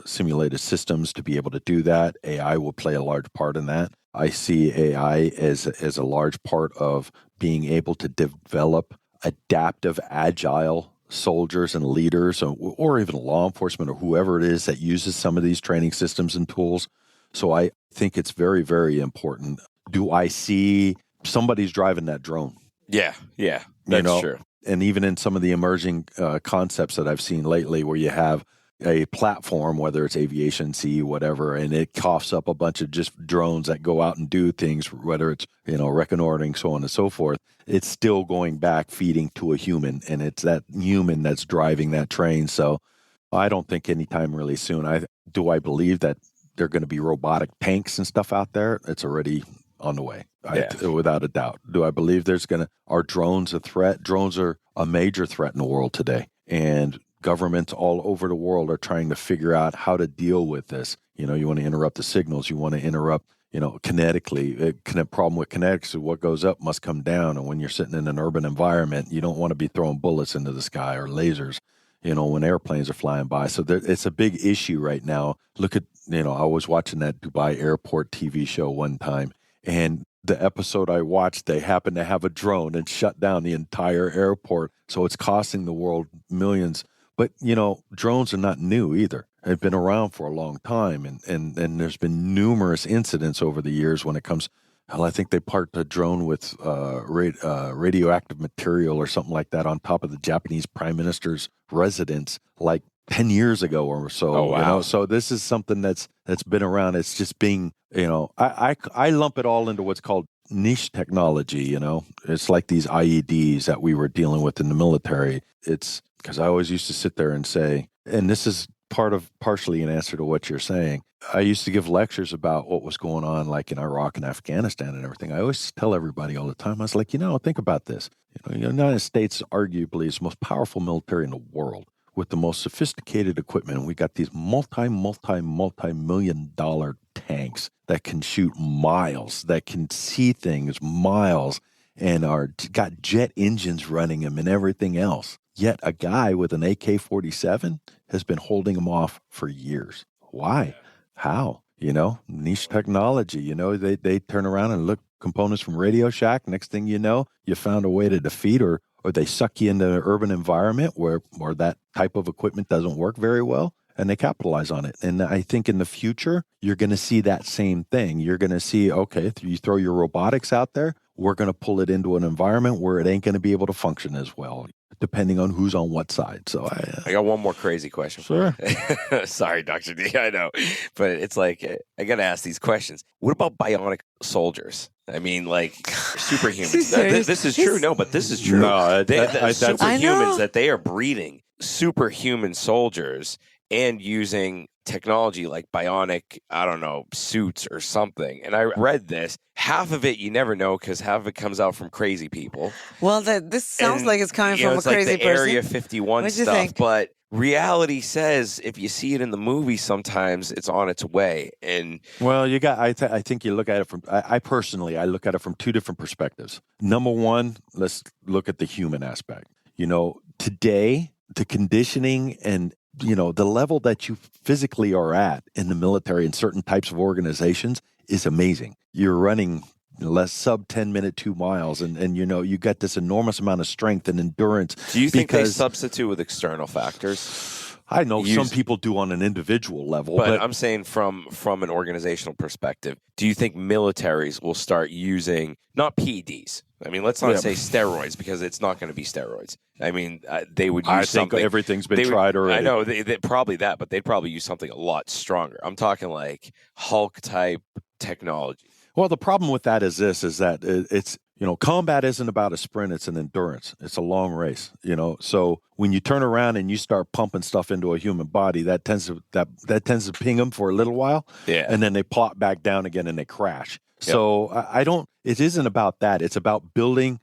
simulated systems to be able to do that. AI will play a large part in that. I see AI as a large part of being able to develop adaptive, agile soldiers and leaders, or even law enforcement or whoever it is that uses some of these training systems and tools. So I think it's very, very important. Do I see somebody's driving that drone? Yeah, that's true. And even in some of the emerging concepts that I've seen lately where you have a platform, whether it's aviation, sea, whatever, and it coughs up a bunch of just drones that go out and do things, whether it's, reconnoitering, so on and so forth, it's still going back, feeding to a human, and it's that human that's driving that train. So I don't think anytime really soon. I believe that there are going to be robotic tanks and stuff out there? It's already on the way, without a doubt. Do I believe are drones a threat? Drones are a major threat in the world today. And governments all over the world are trying to figure out how to deal with this. You want to interrupt the signals. You want to interrupt, kinetically. Problem with kinetics is what goes up must come down. And when you're sitting in an urban environment, you don't want to be throwing bullets into the sky or lasers, when airplanes are flying by. So it's a big issue right now. Look at, I was watching that Dubai airport TV show one time. And the episode I watched, they happened to have a drone and shut down the entire airport. So it's costing the world millions. But, drones are not new either. They've been around for a long time. And there's been numerous incidents over the years when it comes. Hell, I think they parked a drone with radioactive material or something like that on top of the Japanese prime minister's residence like 10 years ago or so. Oh, wow. So this is something that's been around. It's just being, I lump it all into what's called niche technology. It's like these IEDs that we were dealing with in the military. It's because I always used to sit there and say, and this is partially an answer to what you're saying. I used to give lectures about what was going on like in Iraq and Afghanistan and everything. I always tell everybody all the time, I was like, think about this. The United States arguably is the most powerful military in the world with the most sophisticated equipment. And we got these multi-million dollar tanks that can shoot miles, that can see things miles, and got jet engines running them and everything else. Yet a guy with an AK-47 has been holding them off for years. Why? How? Niche technology. They turn around and look components from Radio Shack. Next thing you know, you found a way to defeat or they suck you into an urban environment where that type of equipment doesn't work very well, and they capitalize on it. And I think in the future, you're going to see that same thing. You're going to see, okay, you throw your robotics out there, we're going to pull it into an environment where it ain't going to be able to function as well, depending on who's on what side. So I got one more crazy question. Sure. Sorry, Dr. D, I know. But it's like, I got to ask these questions. What about bionic soldiers? I mean, like superhumans. This is true. No, but this is true. No, superhumans that they are breeding superhuman soldiers and using technology like bionic, suits or something. And I read this. Half of it you never know because half of it comes out from crazy people. Well, this sounds like it's coming from a crazy like the person. Area 51 stuff. But reality says if you see it in the movie, sometimes it's on its way. And well, I think you look at it from. I personally look at it from two different perspectives. Number one, let's look at the human aspect. Today the conditioning and the level that you physically are at in the military in certain types of organizations is amazing. You're running less sub 10-minute 2 miles, and you got this enormous amount of strength and endurance. Do you think they substitute with external factors? I know some people do on an individual level, but I'm saying from an organizational perspective, do you think militaries will start using not PEDs? I mean, let's not say steroids because it's not going to be steroids. I mean, they would use something. I think everything's been tried already. I know, they probably that, but they'd probably use something a lot stronger. I'm talking like Hulk-type technology. Well, the problem with that is that it's, combat isn't about a sprint, it's an endurance. It's a long race, So when you turn around and you start pumping stuff into a human body, that tends to ping them for a little while. Yeah. And then they plop back down again and they crash. Yep. So it isn't about that. It's about building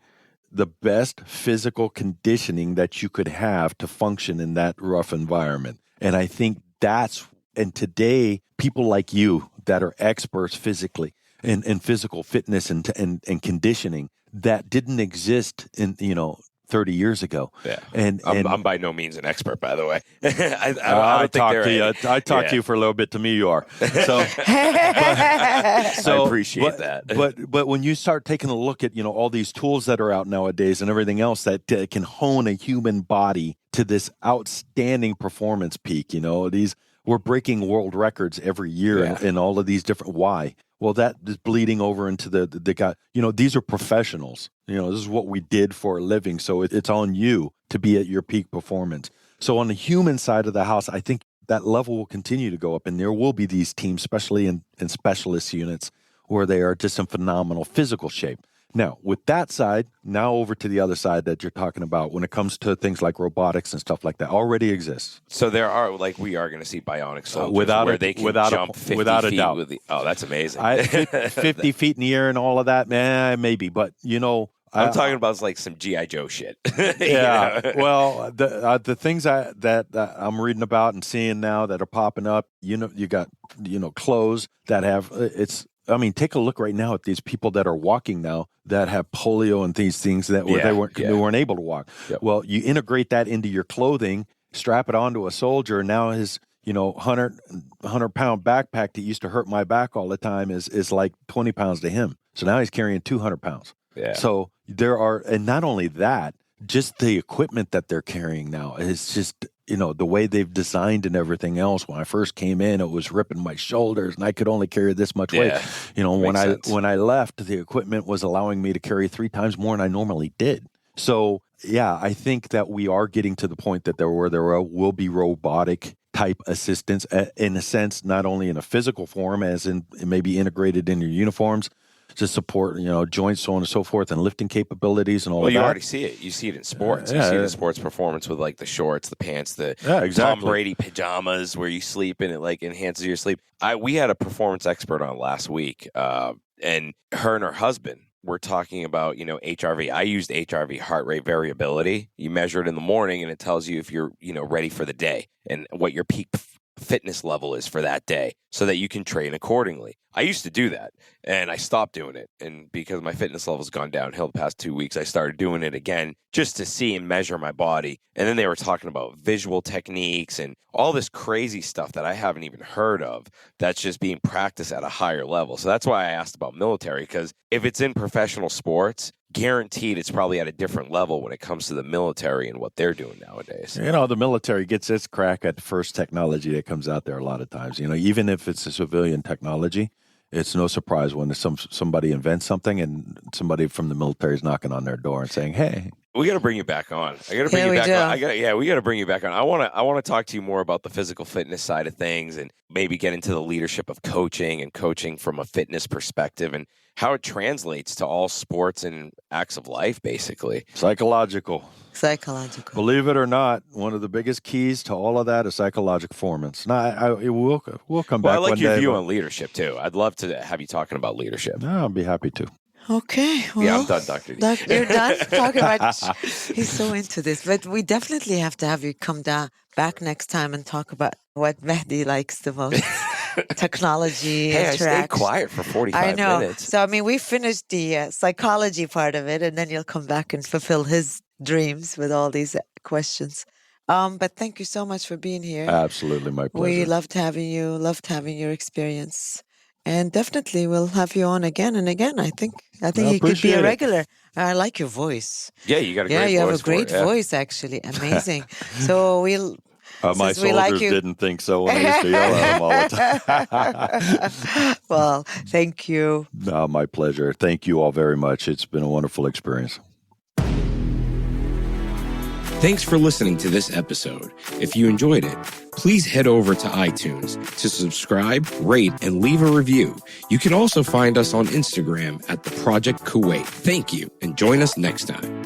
the best physical conditioning that you could have to function in that rough environment. And I think and today, people like you that are experts physically in physical fitness and conditioning that didn't exist in, 30 years ago. Yeah. And I'm by no means an expert, by the way. I don't think I talked to you for a little bit. To me, you are. So, I appreciate that. But when you start taking a look at, all these tools that are out nowadays and everything else that can hone a human body to this outstanding performance peak, we're breaking world records every year in all of these different. Why? Well, that is bleeding over into the guy. These are professionals. This is what we did for a living. So it's on you to be at your peak performance. So on the human side of the house, I think that level will continue to go up. And there will be these teams, especially in specialist units, where they are just in phenomenal physical shape. Now, with that side, now over to the other side that you're talking about when it comes to things like robotics and stuff like that already exists. So we are going to see bionic soldiers where they can jump 50 without a feet doubt. That's amazing. 50 feet in the air and all of that, maybe. But, I'm talking about like some G.I. Joe shit. Yeah. Well, the things that I'm reading about and seeing now that are popping up, you got, clothes that have take a look right now at these people that are walking now that have polio and these things that they weren't able to walk. Yep. Well, you integrate that into your clothing, strap it onto a soldier. Now his, 100-pound backpack that used to hurt my back all the time is like 20 pounds to him. So now he's carrying 200 pounds. Yeah. So and not only that, just the equipment that they're carrying now is just, the way they've designed and everything else. When I first came in, it was ripping my shoulders and I could only carry this much weight. When I left, the equipment was allowing me to carry 3 times more than I normally did. So, yeah, I think that we are getting to the point that there will be robotic type assistance in a sense, not only in a physical form as in maybe integrated in your uniforms, to support, joints, so on and so forth, and lifting capabilities and all of that. Well, you already see it. You see it in sports. You see it in sports performance with like the shorts, the pants, the Tom Brady pajamas where you sleep and it like enhances your sleep. We had a performance expert on last week, and her and her husband were talking about, HRV. I used HRV, heart rate variability. You measure it in the morning and it tells you if you're, ready for the day and what your peak fitness level is for that day so that you can train accordingly. I used to do that and I stopped doing it. And because my fitness level's gone downhill the past 2 weeks, I started doing it again just to see and measure my body. And then they were talking about visual techniques and all this crazy stuff that I haven't even heard of that's just being practiced at a higher level. So that's why I asked about military, because if it's in professional sports, guaranteed it's probably at a different level when it comes to the military and what they're doing nowadays. The military gets its crack at the first technology that comes out there a lot of times. Even if it's a civilian technology, it's no surprise when somebody invents something and somebody from the military is knocking on their door and saying, "Hey, we got to bring you back on. I got to bring you back on. We got to bring you back on. I want to talk to you more about the physical fitness side of things and maybe get into the leadership of coaching and coaching from a fitness perspective and how it translates to all sports and acts of life, basically. Psychological. Believe it or not, one of the biggest keys to all of that is psychological performance. Now, we'll come back. I like one your day, view on leadership too. I'd love to have you talking about leadership. No, I'll be happy to. Okay. Well, yeah, I'm done, Dr. D. You're done talking about. He's so into this, but we definitely have to have you come back next time and talk about what Mehdi likes the most. Technology, Hey, interaction. I stayed quiet for 45 minutes. So, we finished the psychology part of it, and then you'll come back and fulfill his dreams with all these questions. But thank you so much for being here. Absolutely, my pleasure. We loved having you, loved having your experience. And definitely we'll have you on again and again. I think you could be a regular. I like your voice. Yeah, you got a great voice. Yeah, you have a great voice, actually. Amazing. So we'll... my soldiers didn't think so when I used to yell at them all the time. Well, thank you. No, my pleasure. Thank you all very much. It's been a wonderful experience. Thanks for listening to this episode. If you enjoyed it, please head over to iTunes to subscribe, rate, and leave a review. You can also find us on Instagram at The Project Kuwait. Thank you, and join us next time.